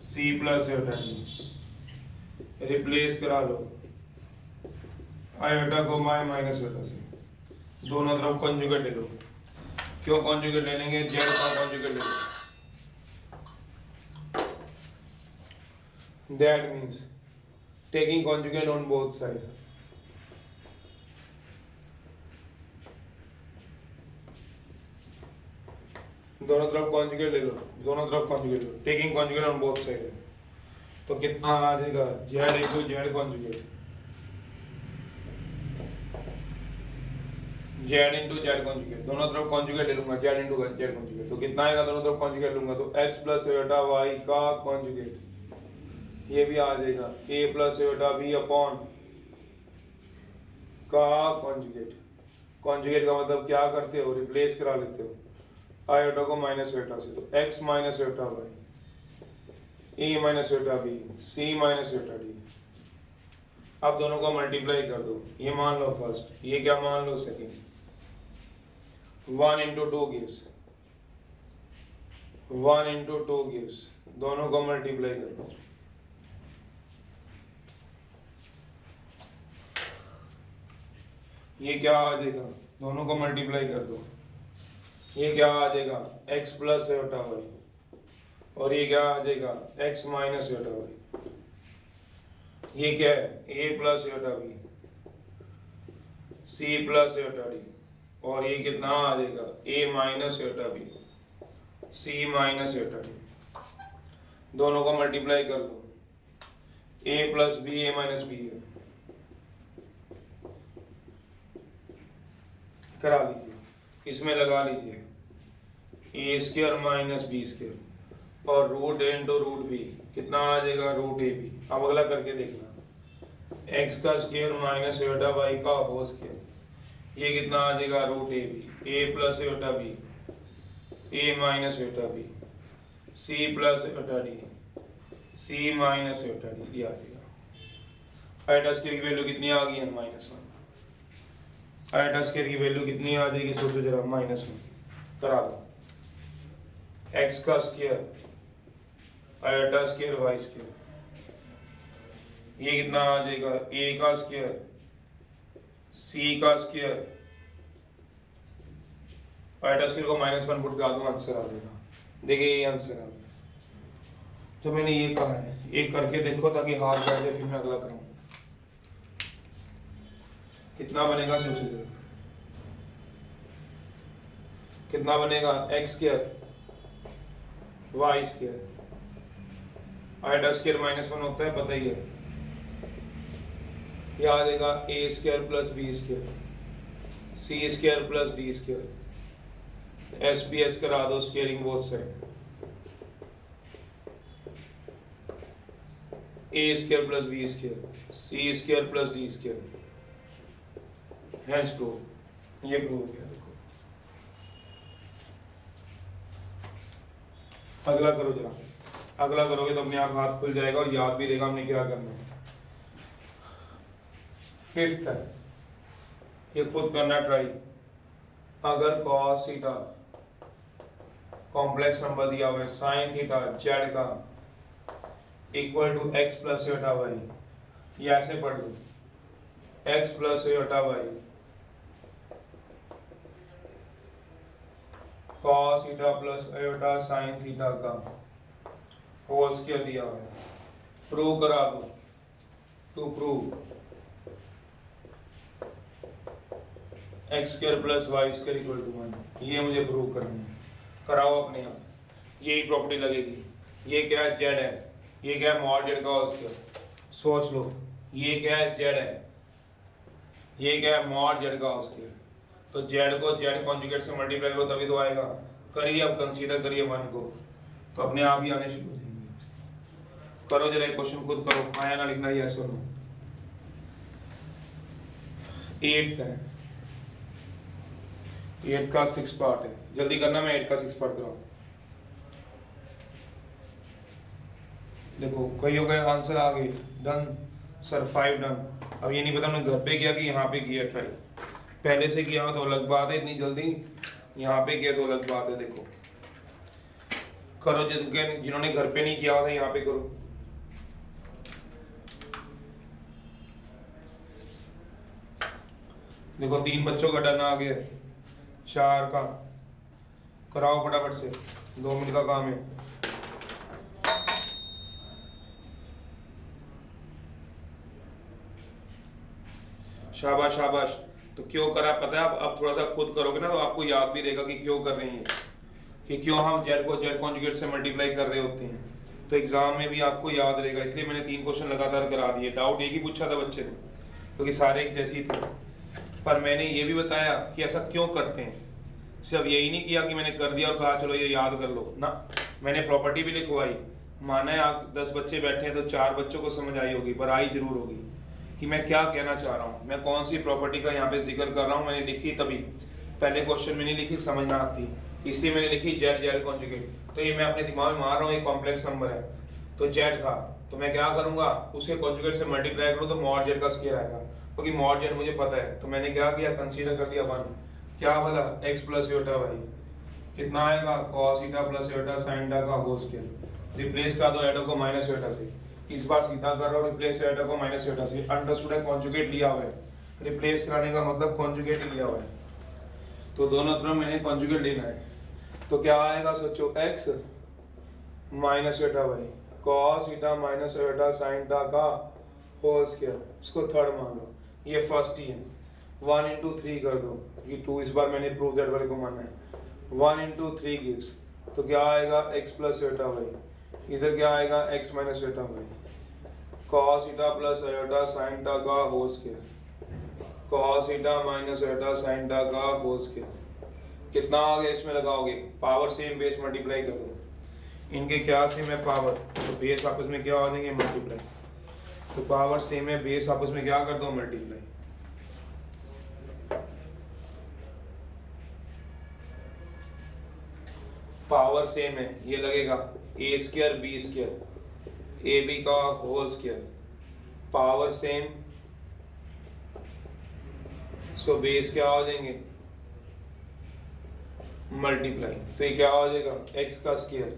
c प्लस बेटा d, रिप्लेस करा लो आयोटा को माइनस बेटा से, दोनों तरफ कॉन्जुगेट ले लो। क्यों कॉन्जुगेट ले लेंगे, z का कॉन्जुगेट ले लो, that means taking conjugate on both side. दोनों तरफ कॉन्जुगेट ले लो, दोनों तरफ कॉन्जुगेट लो, taking conjugate on both side. तो कितना आ जाएगा, z equal z conjugate, z into z conjugate, दोनों तरफ कॉन्जुगेट ले लूंगा, z इंटू जेड कॉन्जुगेट। तो कितना आएगा, दोनों तरफ कॉन्जुगेट लूंगा तो x प्लस बेटा y का कॉन्जुगेट, ये भी आ जाएगा a प्लस बेटा b अपॉन का कॉन्जुगेट। कॉन्जुगेट का मतलब क्या करते हो, रिप्लेस करा लेते हो आयोटा को माइनस बेटा से, तो x माइनस बेटा y, a माइनस बेटा b, c माइनस बेटा d। अब दोनों को मल्टीप्लाई कर दो, ये मान लो फर्स्ट, ये क्या मान लो second, 1 into 2 gives 1 into 2 gives, दोनों को मल्टीप्लाई कर दो, ये क्या आ जाएगा, दोनों को मल्टीप्लाई कर दो, ये क्या आ जाएगा, x प्लस बेटा y, और ये क्या आ जाएगा, x माइनस बेटा y। ये क्या है, a प्लस बेटा b, c प्लस बेटा d, और ये कितना आ जाएगा, a माइनस बेटा b, c माइनस बेटा d। दोनों को मल्टीप्लाई कर दो, a plus b, a minus b है, करा लीजिए, इसमें लगा लीजिए a square minus b square और root a into root b कितना आ जाएगा रूट ए बी। अब अगला करके देखना एक्स का स्क्वायर माइनस एटा वाई का होल स्क्वायर ये कितना आ जाएगा root a b a plus एटा बी ए माइनस एटा बी सी प्लस एटा डी सी माइनस एटा डी ये आ जाएगा। एटा स्क्वायर की वैल्यू कितनी आ गई है -1। एटा स्क्वायर की वैल्यू कितनी आ जाएगी सोचो जरा -1 करा दो एक्स का square iota square y square ये कितना आ जाएगा ए का स्क्वायर सी का स्क्वायर आयोटा स्क्वायर को -1 पुट कर दूं आंसर आ जाएगा। देखिए ये आंसर आ गया। तो मैंने ये कहा है एक करके देखो ताकि हाथ बैठ जाए फिर मैं अगला करूँ। कितना बनेगा सोचो जरा कितना बनेगा x square y square iota square -1 होता है पता ही है। ये आ जाएगा a square plus b square c square plus d square S P S करा दो squaring both side a square plus b square c square plus d square hence prove. ये प्रूव किया। अगला करो जरा अगला करोगे तो अपने आप हाथ खुल जाएगा और याद भी रहेगा हमने क्या करना है। फिफ्थ है ये खुद करना ट्राई। अगर cos थीटा कॉम्प्लेक्स नंबर दिया हुआ है sin थीटा जेड का इक्वल टू x प्लस एटा वाई ये ऐसे पढ़ लो x प्लस एटा y cos theta plus iota sin theta का होल स्क्वायर दिया हुआ है। प्रूव करा दो to prove x square plus y square equal to 1 ये मुझे प्रूव करना है। कराओ अपने आप यही प्रॉपर्टी लगेगी। ये क्या है जेड है ये क्या है मॉड जेड का होल स्क्वायर सोच लो ये क्या है जेड है ये क्या है मॉड जेड का होल स्क्वायर तो जेड को जेड कॉन्जुगेट से मल्टीप्लाई करो तभी तो आएगा। करिए अब कंसीडर करिए 1 को तो अपने आप ही आने शुरू हो जाएंगे। करो जरा एक क्वेश्चन खुद करो आया ना लिखना यस और नो। 8 का है 8 का 6 पार्ट है जल्दी करना मैं 8 का 6 पार्ट कराऊं। देखो कई हो गए आंसर आ गए डन सर 5 डन। अब ये नहीं पता हमने घर पे किया कि यहाँ पे किया ट्राई पहले से किया हो तो अलग बात है इतनी जल्दी यहाँ पे किया तो अलग बात है। देखो करो जिन्होंने घर पे नहीं किया था यहाँ पे करो। देखो 3 बच्चों का डन आ गया 4 का कराओ फटाफट से 2 मिनट का काम है। शाबाश शाबाश। तो क्यों करा पता है अब थोड़ा सा खुद करोगे ना तो आपको याद भी रहेगा कि क्यों कर रहे हैं कि क्यों हम जेड को जेड कॉन्जुगेट से मल्टीप्लाई कर रहे होते हैं तो एग्जाम में भी आपको याद रहेगा। इसलिए मैंने 3 क्वेश्चन लगातार करा दिए। डाउट एक ही पूछा था बच्चे ने क्योंकि सारे एक जैसे ही थे पर मैंने ये भी बताया कि ऐसा क्यों करते हैं। सिर्फ यही नहीं किया कि मैंने कर दिया और कहा चलो ये याद कर लो ना। मैंने प्रॉपर्टी भी लिखवाई। माना है आप 10 बच्चे बैठे हैं तो 4 बच्चों को समझ आई होगी पर आई जरूर होगी कि मैं क्या कहना चाह रहा हूँ। मैं कौन सी प्रॉपर्टी का यहाँ पे जिक्र कर रहा हूँ मैंने लिखी तभी पहले क्वेश्चन में नहीं लिखी समझना आती इसलिए मैंने लिखी जेड जेड कॉन्जुगेट। तो ये मैं अपने दिमाग में मार रहा हूँ एक कॉम्प्लेक्स नंबर है तो जेड था तो मैं क्या करूंगा उसके कॉन्जुगेट से मल्टीप्लाई करूँ तो मॉड जेड का स्क्वायर आएगा क्योंकि मॉड जेड मुझे पता है। तो मैंने क्या किया कंसीडर कर दिया 1 क्या बोला x प्लस एटा वाई कितना आएगा cos थीटा प्लस एटा sin थीटा का होल स्क्वायर। रिप्लेस कर दो एटा को माइनस एटा से इस बार सीधा कर रहा हूँ रिप्लेस एटा को माइनस एटा से अंडरस्टूड है कॉन्जुगेट लिया हुआ है। रिप्लेस कराने का मतलब कॉन्जुगेट लिया हुआ है तो दोनों तरफ मैंने कॉन्जुगेट लेना है। तो क्या आएगा सोचो x माइनस एटा वाई cos थीटा माइनस एटा sin थीटा का होल स्क्वायर इसको थर्ड मान लो ये फर्स्ट ही है 1 into 3 कर दो ये 2 इस बार मैंने प्रूव दैट वाले को मानना है 1 into 3 गिव्स तो क्या आएगा x प्लस एटा वाई इधर क्या आएगा x माइनस एटा वाई cos थीटा प्लस एटा sin थीटा का whole square cos theta minus iota sin theta का होल स्क्वायर। कितना आ गया इसमें लगाओगे, पावर सेम बेस मल्टीप्लाई कर दो, इनके क्या सेम है पावर, तो बेस आपस में क्या हो जाएंगे मल्टीप्लाई, तो पावर सेम है बेस आपस में क्या कर दो मल्टीप्लाई। पावर सेम है, ये लगेगा a square b square a b का whole square, power same so base क्या हो जाएंगे मल्टीप्लाई, तो ये क्या हो जाएगा x का स्क्वायर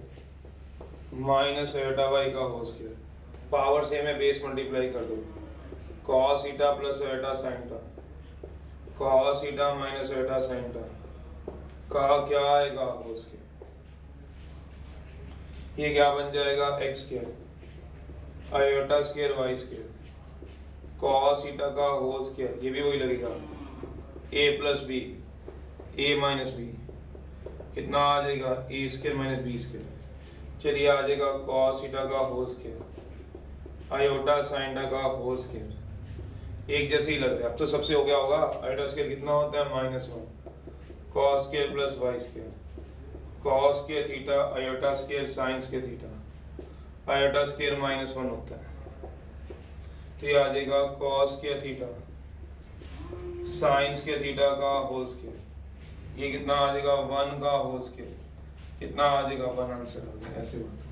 माइनस आयोटा y का होल स्क्वायर, पावर सेम है बेस मल्टीप्लाई कर दो, cos theta plus iota sin theta, cos theta minus iota sin theta का क्या आएगा होल स्क्वायर, ये क्या बन जाएगा x square iota square y square cos theta का होल स्क्वायर, ये भी वही लगेगा a plus b a minus b, कितना आ जाएगा a square minus b square, चलिए आ जाएगा cos थीटा का whole square iota sin theta का होल स्क्वायर, एक जैसे ही लग रहा है। अब तो सबसे हो गया होगा, आयोटा स्क्वायर कितना होता है -1 cos square plus y square cos square theta iota square sin square theta, iota square -1 होता है, तो ये आ जाएगा cos square theta sin square theta का होल स्क्वायर, ये कितना आ जाएगा 1 का होल स्क्वायर, कितना आ जाएगा 1 आंसर आ गया, ऐसे बात।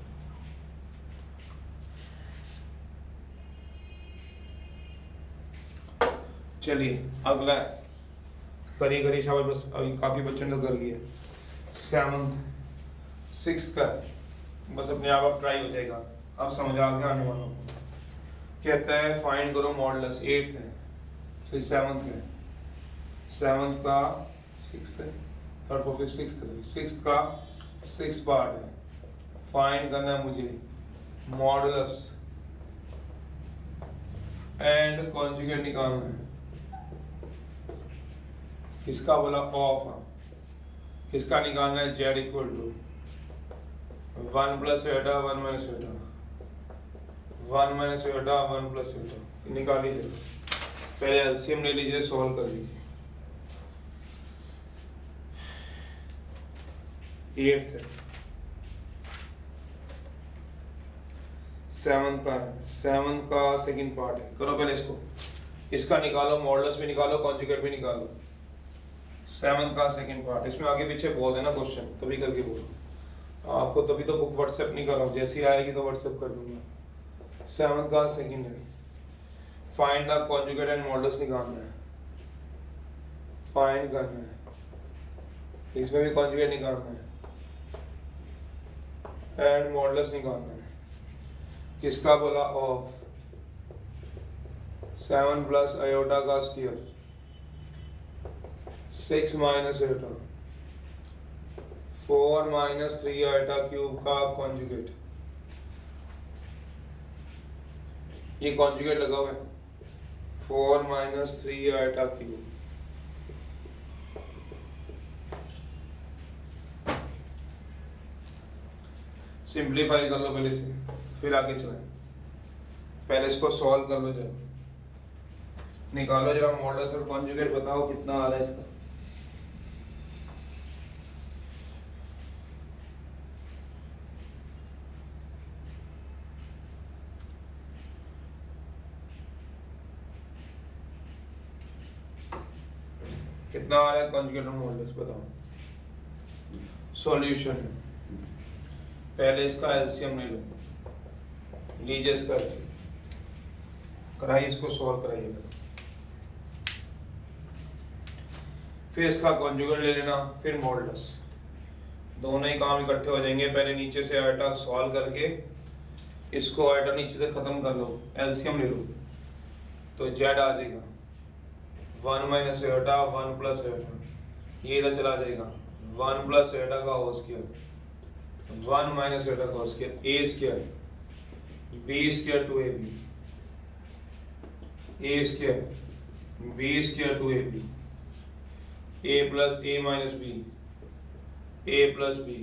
चलिए अगला है, करिए शाबाश, बस अभी काफी बच्चों ने कर लिया, 7th 6th का बस अपने आप ट्राई हो जाएगा, अब समझ आ गया आने वालों को। कहता है फाइंड करो मॉडुलस, 8th है, सो 7th है, 7th का 6th है, 3rd 4th 5th 6th है, 6th का 6th पार्ट है, फाइंड करना है मुझे मॉडुलस एंड कॉन्जुगेट निकालना है, किसका बोला ऑफ, किसका निकालना है z equal to 1 plus iota 1 minus iota 1 minus iota 1 plus iota, निकाल लीजिए, पहले एलसीएम ले लीजिए, सॉल्व कर लीजिए। 8th है, 7th का सेकंड पार्ट है, करो पहले इसको, इसका निकालो, मॉडुलस भी निकालो, कॉन्जुगेट भी निकालो। 7th का सेकंड पार्ट, इसमें आगे पीछे बोल देना क्वेश्चन, तभी करके बोलो, आपको तभी तो बुक व्हाट्सएप नहीं कर रहा हूँ, जैसी आएगी तो व्हाट्सएप कर दूंगा। 7th का सेकंड है, find the conjugate and modulus निकालना है, फाइंड करना है, इसमें भी कॉन्जुगेट निकालना है एंड मॉडुलस निकालना है, किसका बोला ऑफ 7 प्लस आयोटा का square 6 minus iota 4 minus 3 iota cube का कॉन्जुगेट, ये कॉन्जुगेट लगा हुआ है 4 माइनस 3 आयोटा क्यूब, सिंप्लीफाई कर लो पहले से, फिर आगे चलें, पहले इसको सॉल्व कर लो जरा, निकालो जरा मॉडुलस और कॉन्जुगेट, बताओ कितना आ रहा है इसका। कितना आ रहा है कॉन्जुगेट और मॉडुलस, बताओ। सॉल्यूशन, पहले इसका एलसीएम ले लो, लीजिए इसका एलसीएम, कराइए, इसको सॉल्व कराइएगा, फिर इसका कॉन्जुगेट ले लेना, फिर मॉडुलस, दोनों ही काम इकट्ठे हो जाएंगे। पहले नीचे से आयोटा सॉल्व करके इसको आयोटा नीचे से खत्म कर लो, एलसीएम ले लो, तो जेड आ जाएगा 1 माइनस आयोटा 1 प्लस आयोटा, ये इधर चला जाएगा 1 प्लस आयोटा का होल स्क्वायर 1 माइनस आयोटा का whole square, a square b square two a b, a square b square two a b, a plus a minus b, a plus b,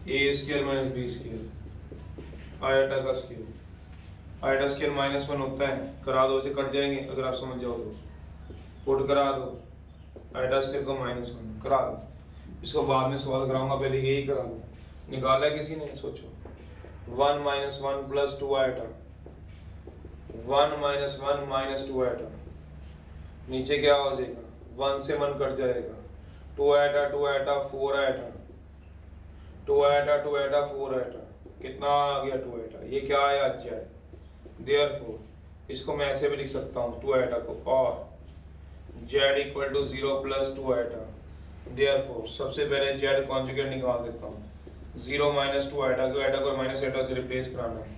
a square minus b square, iota का square, iota square -1 होता है, करा दो, से cut जाएंगे अगर आप समझ जाओ तो, पुट करा दो, आइटा स्क्वायर को -1 करा दो। इसको बाद में सॉल्व कराऊंगा, पहले यही करा दो। निकाला किसी ने? सोचो। 1 - 1 + 2 आइटा, 1 - 1 - 2 आइटा, नीचे क्या हो जाएगा? 1 से 1 कट जाएगा, 2 iota 2 iota 4 iota, 2 iota 2 iota 4 iota, कितना आ गया? 2 आइटा। ये क्या आया? जेड। देयरफॉर इसको मैं ऐसे भी लिख सकता हूँ 2 आइटा को, और z equal to 0 + 2 iota. Therefore सबसे पहले जेड कॉन्जुगेट निकाल देता हूँ, 0 - 2 आइटा को, आइटा को माइनस आइटा से रिप्लेस कराना है।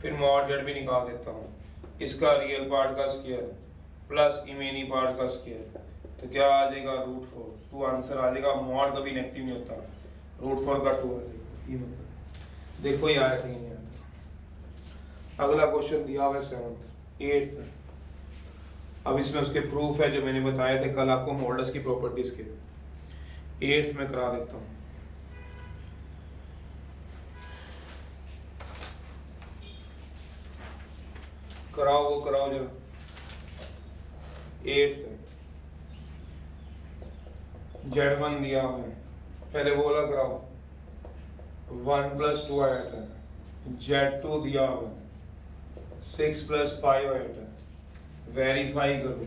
फिर मॉड जेड भी निकाल देता हूँ, इसका रियल पार्ट का स्क्वायर प्लस इमेनी पार्ट का स्क्वायर, तो क्या आ जाएगा? √4। टू आंसर आ जाएगा। मॉड कभी नेगेटिव नहीं होता, √4 का 2 आ जाएगा। ये मतलब देखो ये आया कहीं नहीं आया। अगला क्वेश्चन दिया हुआ है 7th 8th में। अब इसमें उसके प्रूफ है जो मैंने बताए थे कल आपको मॉडल्स की प्रॉपर्टीज के। 8th में करा देता हूँ। कराओ वो कराओ जरा। 8th Z1 दिया हुआ है, पहले वो वाला कराओ। 1 + 2 आइटा, Z2 दिया हुआ है, 6 + 5 आइटा, वेरीफाई करो।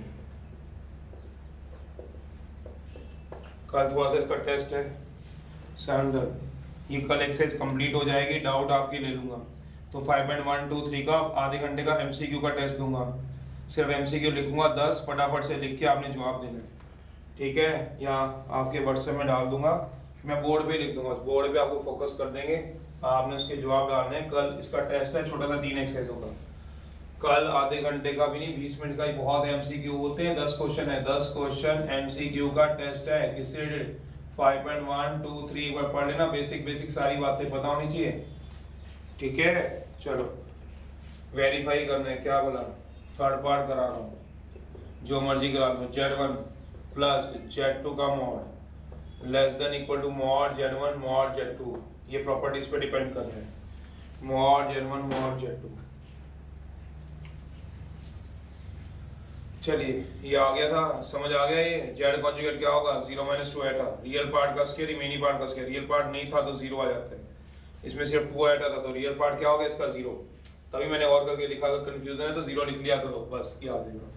कल थोड़ा सा इसका टेस्ट है सैंडल, ये कल एक्सरसाइज कंप्लीट हो जाएगी, डाउट आपके ले लूंगा। तो 5.123 का आधे घंटे का MCQ का टेस्ट दूंगा, सिर्फ MCQ लिखूंगा 10, फटाफट से लिख के आपने जवाब देना है, ठीक है? यहाँ आपके व्हाट्सएप में डाल दूंगा, मैं बोर्ड पे लिख दूंगा, बोर्ड पे आपको फोकस कर देंगे, आपने उसके जवाब डालने हैं। कल इसका टेस्ट है छोटा सा 3 एक्सरसाइज होगा, कल आधे घंटे का भी नहीं 20 मिनट का ही बहुत है। MCQ होते हैं, 10 क्वेश्चन है, 10 क्वेश्चन MCQ का टेस्ट है। किससे 5.123 एक बार पढ़ लेना, बेसिक सारी बातें पता होनी चाहिए, ठीक है? चलो वेरीफाई करना है, क्या बोला? थर्ड पार्ट करा रहा हूँ, जो मर्जी करा लो। Z1 + Z2 का mod less than equal to mod Z1 mod Z2, ये प्रॉपर्टीज पे डिपेंड कर रहे हैं। मॉड Z1 मॉड Z2, चलिए ये आ गया था, समझ आ गया? ये Z कॉन्जुगेट क्या होगा? 0 - 2 आइटा, रियल पार्ट का स्क्वायर रिमेनिंग पार्ट का स्क्वायर। रियल पार्ट नहीं था तो 0 आ जाता है, इसमें सिर्फ 2 आइटा था तो रियल पार्ट क्या होगा इसका? 0। तभी मैंने और करके लिखा, अगर कंफ्यूजन है तो 0 लिख लिया करो, बस ये आ जाएगा।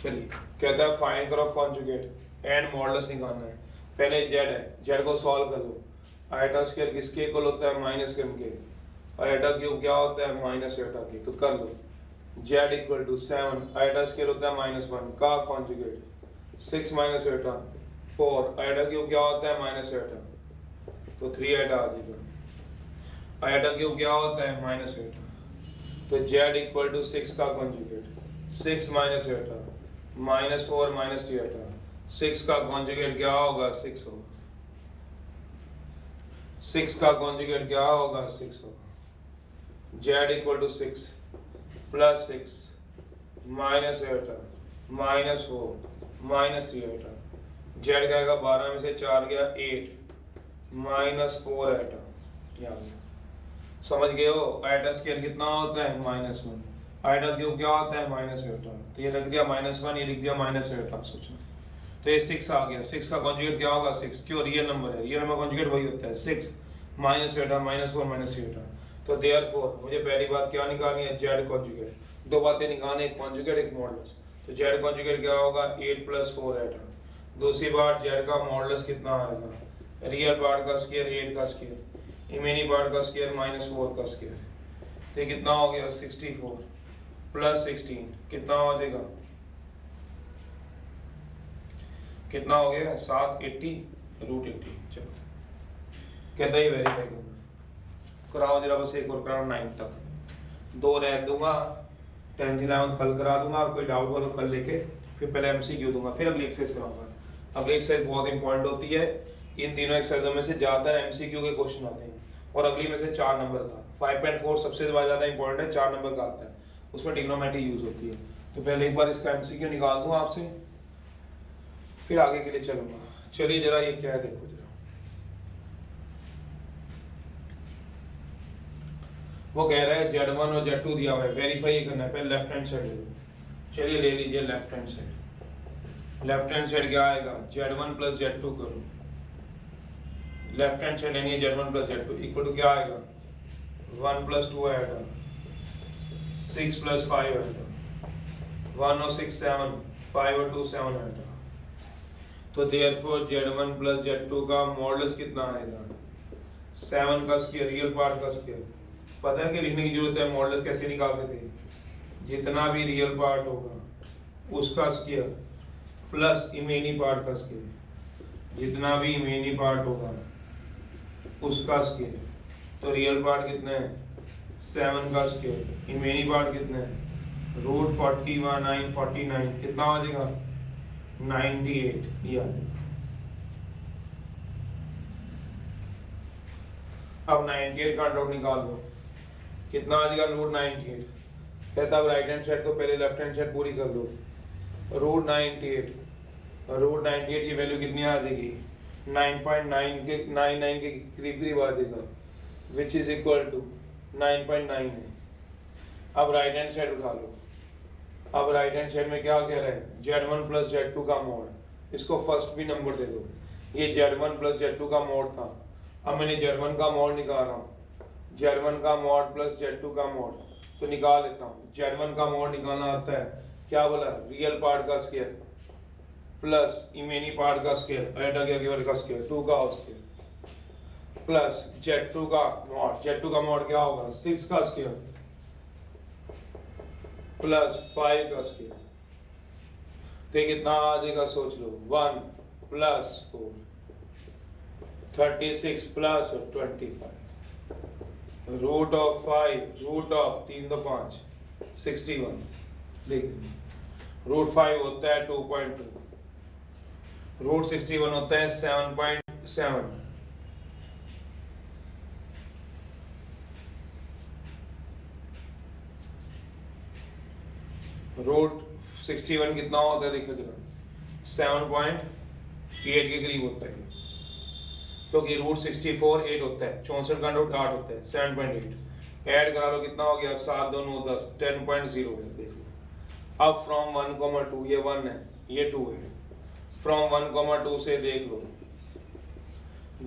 चलिए कहता है फाइंड करो कॉन्जुगेट एंड मॉडुलस निकालना है। पहले Z है, Z को सॉल्व कर लो। आइटा स्क्वायर किसके इक्वल होता है? -m के। आइटा क्यूब क्या होता है? -आइटा के। तो कर लो, Z equal to 7, iota square होता है -1 का कॉन्जुगेट, 6 - आइटा 4, आइटा क्यूब क्या होता है? -आइटा, तो 3 आइटा आ जाएगा। आइटा क्यूब क्या होता है? -आइटा, तो Z इक्वल टू 6 का कॉन्जुगेट, 6 - आइटा -4 - 3 आइटा, 6 का कॉन्जुगेट क्या होगा? 6 होगा। 6 का कॉन्जुगेट क्या होगा? 6 होगा। Z equal to 6 + 6 - iota -4 - 3 iota, Z का आएगा 12 में से 4 गया 8 -4 आइटा। यहाँ समझ गए हो? आइटा स्क्वायर कितना होता है? -1, आइटा क्यूब क्या होता है? -आइटा, तो ये लिख दिया -1, ये लिख दिया -आइटा। सोचना, तो ये 6 आ गया। 6 का कॉन्जुगेट क्या होगा? 6, क्यों? रियल नंबर है, रियल नंबर कॉन्जुगेट वही होता है 6 - आइटा -4 - 3 आइटा। तो देयरफॉर मुझे पहली बात क्या निकालनी है? Z conjugate. दो बातें निकालनी, एक कॉन्जुगेट एक मॉडुलस। तो Z कॉन्जुगेट क्या होगा? 8 + 4 आइटा। दूसरी बात, Z का मॉडुलस कितना आएगा? रियल पार्ट का स्क्वायर 8 का स्क्वायर, इमेनी पार्ट का स्क्वायर -4 का स्क्वायर, तो ये कितना हो गया? 64 + 16 कितना हो जाएगा? कितना हो गया? 780 √80। चलो कहता ही वेरीफाई करना, कराओ जरा, बस एक और कराओ 9 तक, 2 रह दूंगा, 10th 11th कल करा दूंगा। कोई डाउट हो तो कल लेके फिर पहले MCQ दूंगा, फिर अगली एक्सरसाइज कराऊंगा। अगली एक्सरसाइज बहुत इंपॉर्टेंट होती है, इन तीनों एक्सरसाइजों में से ज्यादातर MCQ के क्वेश्चन आते हैं, और अगली में से 4 नंबर का। 5.4 सबसे ज्यादा इंपॉर्टेंट है, 4 नंबर का आता है, उसमें ट्रिग्नोमेट्री यूज होती है। तो पहले एक बार इसका MCQ निकाल दूं आपसे, फिर आगे के लिए चलूंगा। चलिए जरा ये क्या है देखो जरा, वो कह रहा है Z1 और Z2 दिया हुआ है, वेरीफाई करना है, पहले लेफ्ट हैंड साइड ले लो। चलिए ले लीजिए left hand side. Left hand side क्या आएगा, Z1 प्लस Z2 करो। लेफ्ट हैंड साइड लेनी है Z1 plus Z2 equal to क्या आएगा, 1 प्लस 2 आएगा, 6 प्लस 5 आएगा, 1 और 6 7, 5 और 2 7 आएगा। तो देयरफॉर Z1 प्लस Z2 का मॉडुलस कितना आएगा, 7 का स्क्वायर, रियल पार्ट का स्क्वायर। पता है कि लिखने की जरूरत है, मॉडुलस कैसे निकालते थे, जितना भी रियल पार्ट होगा उसका स्क्वायर प्लस इमेनी पार्ट का स्क्वायर, जितना भी इमेनी पार्ट होगा उसका स्क्वायर। तो रियल पार्ट कितना है, 7 का स्क्वायर, इमेनी पार्ट कितना है, रूट 49 कितना आ जाएगा, 98। या अब 98 का अंडर निकाल दो, कितना आ जाएगा, रूट 98। कहता अब राइट हैंड साइड को पहले लेफ्ट हैंड साइड पूरी कर लो, रूट 98 की वैल्यू कितनी आ जाएगी, 9.99 के करीब आ जाएगा, विच इज इक्वल टू 9.9 है। अब राइट हैंड साइड उठा लो। अब राइट हैंड साइड में क्या कह रहा है, Z1 प्लस Z2 का मोड, इसको फर्स्ट भी नंबर दे दो। ये Z1 प्लस Z2 का मोड था, अब मैंने Z1 का मोड निकाल रहा हूँ, Z1 का मोड प्लस Z2 का मोड तो निकाल लेता हूँ। Z1 का मोड निकालना आता है, क्या बोला, रियल पार्ट का स्क्वायर प्लस इमेनी पार्ट का स्क्वायर, अल्टा के गिवन का स्क्वायर, 2 का स्क्वायर प्लस Z2 का मोड। Z2 का मोड क्या होगा, 6 का स्क्वायर प्लस 5 का स्क्वायर। तो ये कितना आ जाएगा सोच लो, 1 plus 4, 36 plus 25, root of 5, root of 3 तो 5, 61। देख रूट 5 होता है 2.2, रूट 61 होता है 7.7। रूट 61 कितना होता है देखो जरा, 7.8 के करीब होता है, क्योंकि रूट 64 8 होता है, 64 का रूट 8 होता है, 7.8 ऐड करा लो, कितना हो गया, 7 2 9 10, 10.0 है। देखो अब फ्रॉम 1, 2, ये 1 है ये 2 है, फ्रॉम 1, 2 से देख लो,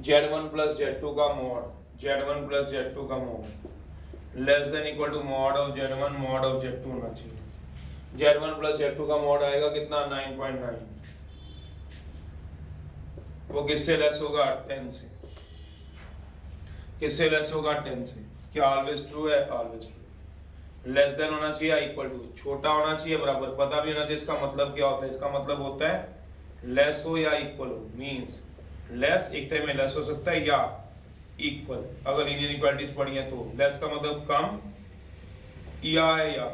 Z1 प्लस Z2 का मोड, Z1 प्लस Z2 का mod less than equal to mod of Z1 mod of Z2 होना चाहिए। Z1 प्लस Z2 का मोड आएगा कितना, 9.9। वो किससे लेस होगा, 10 से। किससे लेस होगा, 10 से। क्या ऑलवेज ट्रू है, ऑलवेज ट्रू। लेस देन होना चाहिए, इक्वल टू, छोटा होना चाहिए, बराबर, पता भी होना चाहिए इसका मतलब क्या होता है। इसका मतलब होता है लेस हो या इक्वल हो, मींस लेस एक टाइम में लेस हो सकता है या इक्वल। अगर लीनियर इक्वालिटीज पढ़ी है तो लेस का मतलब कम या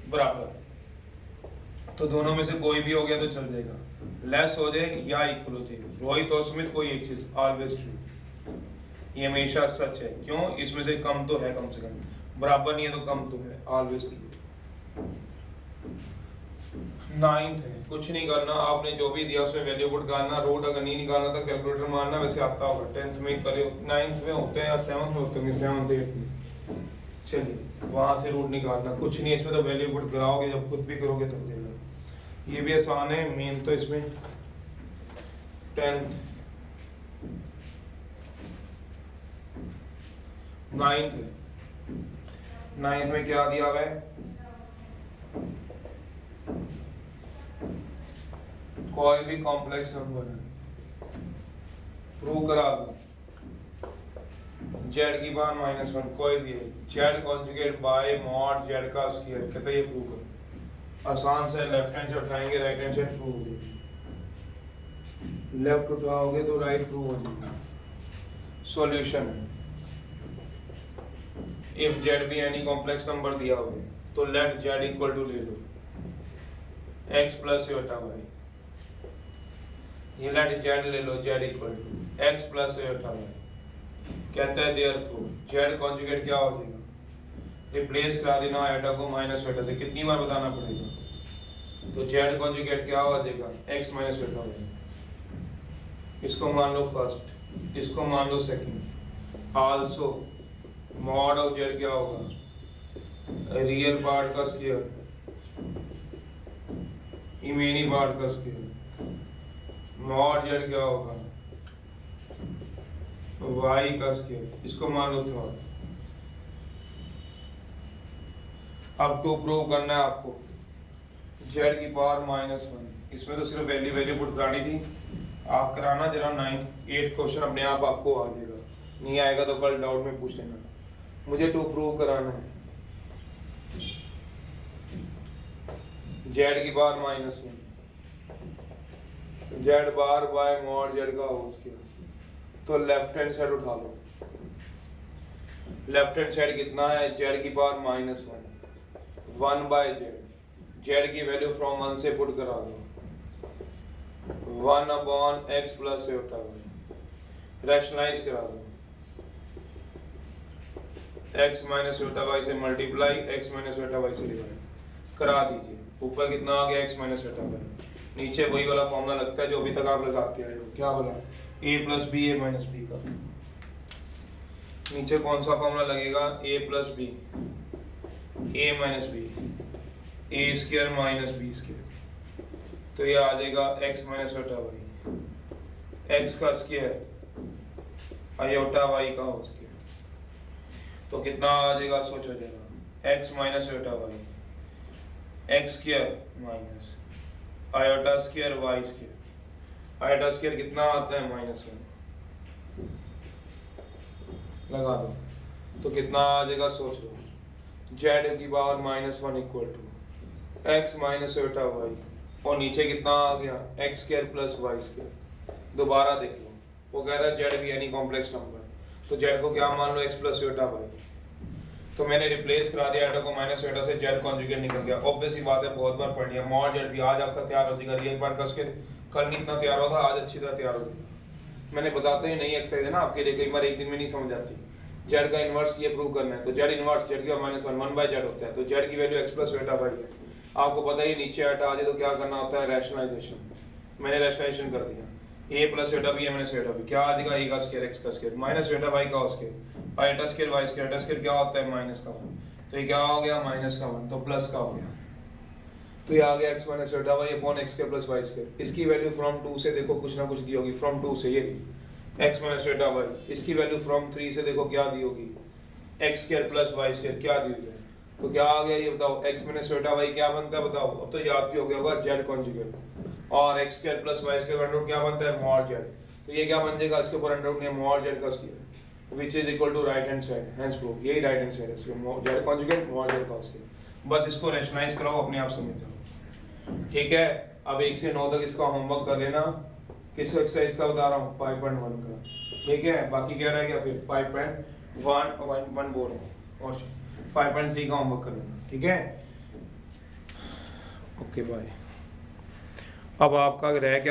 बराबर, तो दोनों में से कोई भी हो गया तो चल जाएगा, लेस हो जाए या इक्वल हो जाए। रोहित और सुमित कोई एक चीज, ऑलवेज ट्रू, ये हमेशा सच है। क्यों, इसमें से कम तो है, कम से कम बराबर नहीं है तो कम तो है, ऑलवेज ट्रू। 9th है, कुछ नहीं करना, आपने जो भी दिया उसमें वैल्यू पुट करना, रूट अगर नहीं निकालना तो कैलकुलेटर मारना, वैसे आता होगा। 10th में करे, 9th में होते हैं या 7th में होते होंगे, 7th 8th में। चलिए वहां से रूट निकालना, कुछ नहीं, इसमें तो वैल्यू पुट कराओगे, जब खुद भी करोगे तब देगा। ये भी आसान है, मेन तो इसमें 10th 9th है। 9th में क्या दिया हुआ है, कोई भी कॉम्प्लेक्स नंबर है, प्रूव करा दो, z की पावर -1 कोई भी है, z conjugate bye mod z का स्क्वायर, कहते हैं ये प्रूव करो। आसान से लेफ्ट हैंड से उठाएंगे, राइट हैंड से प्रूव हो जाएगी, लेफ्ट उठाओगे तो राइट प्रूव हो जाएगा। सॉल्यूशन, इफ z भी एनी कॉम्प्लेक्स नंबर दिया हो तो लेट z इक्वल टू ले लो x प्लस y, ये लेट z ले लो, z equal to x plus y। कहता है देयरफॉर z कॉन्जुगेट क्या हो जाएगा, रिप्लेस करा देना एटा को माइनस वेटा से, कितनी बार बताना पड़ेगा, तो z कॉन्जुगेट क्या हो जाएगा, x माइनस वेटा हो जाएगा। इसको मान लो फर्स्ट, इसको मान लो second, also mod of z क्या होगा, रियल पार्ट का स्क्वायर, इमेजिनरी पार्ट का स्क्वायर। मॉड जेड क्या होगा, वाई का स्क्वायर। इसको मान लो थर्ड। अब टू प्रूव करना है आपको जेड की पावर -1। इसमें तो सिर्फ वैल्यू पुट करानी थी। आप कराना जरा 9th 8th क्वेश्चन अपने आप आपको आ जाएगा, नहीं आएगा तो कल डाउट में पूछ लेना। मुझे टू प्रूव कराना है जेड की पावर -1, जेड बार बाय मॉड जेड का होल स्क्वायर। तो लेफ्ट हैंड साइड उठा लो। लेफ्ट हैंड साइड कितना है, जेड की पावर -1, 1 बाय जेड। जेड की वैल्यू फ्रॉम 1 से पुट करा दो, 1 अपॉन एक्स प्लस एटा वाई। रैशनलाइज करा दो, x माइनस एटा वाई से मल्टीप्लाई, x माइनस एटा वाई से डिवाइड करा दीजिए। ऊपर कितना आ गया, x माइनस एटा वाई। नीचे वही वाला फॉर्मूला लगता है जो अभी तक आप लगाते आए हो। क्या बोला, a plus b a minus b का। नीचे कौन सा फॉर्मूला लगेगा, a plus b a minus b, a square minus b square. तो ये आ जाएगा x माइनस एटा वाई, x का स्क्वायर आयोटा वाई का होल स्क्वायर। तो कितना आ जाएगा, सोचो जरा, x माइनस एटा y, x square minus iota square y square. Iota square कितना आता है, -1 लगा दो। तो कितना आ जाएगा, सोच लो, जेड की power -1 equal to x minus एटा वाई, और नीचे कितना आ गया, x square plus y square. दोबारा देख लो, वो कह रहा है जेड भी एनी कॉम्प्लेक्स नंबर, तो जेड को क्या मान लो, एक्स प्लस एटा वाई। तो मैंने रिप्लेस करा दिया एटा को माइनस एटा से, जेड कॉन्जुगेट निकल गया। ऑब्वियस ही बात है, बहुत बार पढ़ लिया। मॉड जेड भी आज आपका तैयार हो जाएगा, रियल पार्ट का स्क्वायर कल नहीं इतना तैयार होगा, आज अच्छी तरह तैयार हो जाएगा। मैंने बताते ही नहीं एक्सरसाइज है ना आपके लिए, कई बार एक दिन में नहीं समझ आती। जेड का इनवर्स ये प्रूव करना है, तो जेड इनवर्स जेड की -1 1 बाय जेड होता है। तो जेड की वैल्यू एक्स प्लस एटा वाई है। आपको पता ही नीचे एटा आ जाए तो क्या करना होता है, रैशनलाइजेशन। मैंने रैशनलाइजेशन कर दिया, a प्लस एटा बी माइनस एटा बी क्या आ जाएगा, a का स्क्वायर एक्स का स्क्वायर माइनस एटा वाई का स्क्वायर, एटा स्क्वायर वाई स्क्वायर। एटा स्क्वायर क्या होता है, -1। तो ये क्या हो गया, -1, तो प्लस का हो गया। तो ये आ गया x माइनस एटा y upon x square plus y square. इसकी वैल्यू फ्रॉम 2 से देखो कुछ ना कुछ दी होगी, फ्रॉम 2 से ये x माइनस एटा वाई। इसकी वैल्यू फ्रॉम 3 से देखो क्या दी होगी, x square plus y square क्या दी हुई है। तो क्या आ गया ये बताओ, x माइनस एटा वाई क्या बनता है बताओ। अब तो याद भी हो गया होगा, जेड कॉन्जुगेट। और x square plus y square under root क्या बनता है, मॉड जेड। तो ये क्या बन जाएगा, इसके ऊपर अंडर रूट मॉड जेड का square, which is equal to right hand side, hence prove. यही राइट हैंड साइड है, इसको जेड कॉन्जुगेट मॉड जेड का स्क्वायर। बस इसको रैशनलाइज कराओ, अपने आप समझ जाओ, ठीक है। अब 1 से 9 तक इसका होमवर्क कर लेना। किस एक्सरसाइज का बता रहा हूँ, 5.1 का, ठीक है। बाकी क्या रह गया फिर 5.1 बोल रहा हूँ, और 5.3 का होमवर्क कर लेना, ठीक है। Okay bye. अब आपका रह गया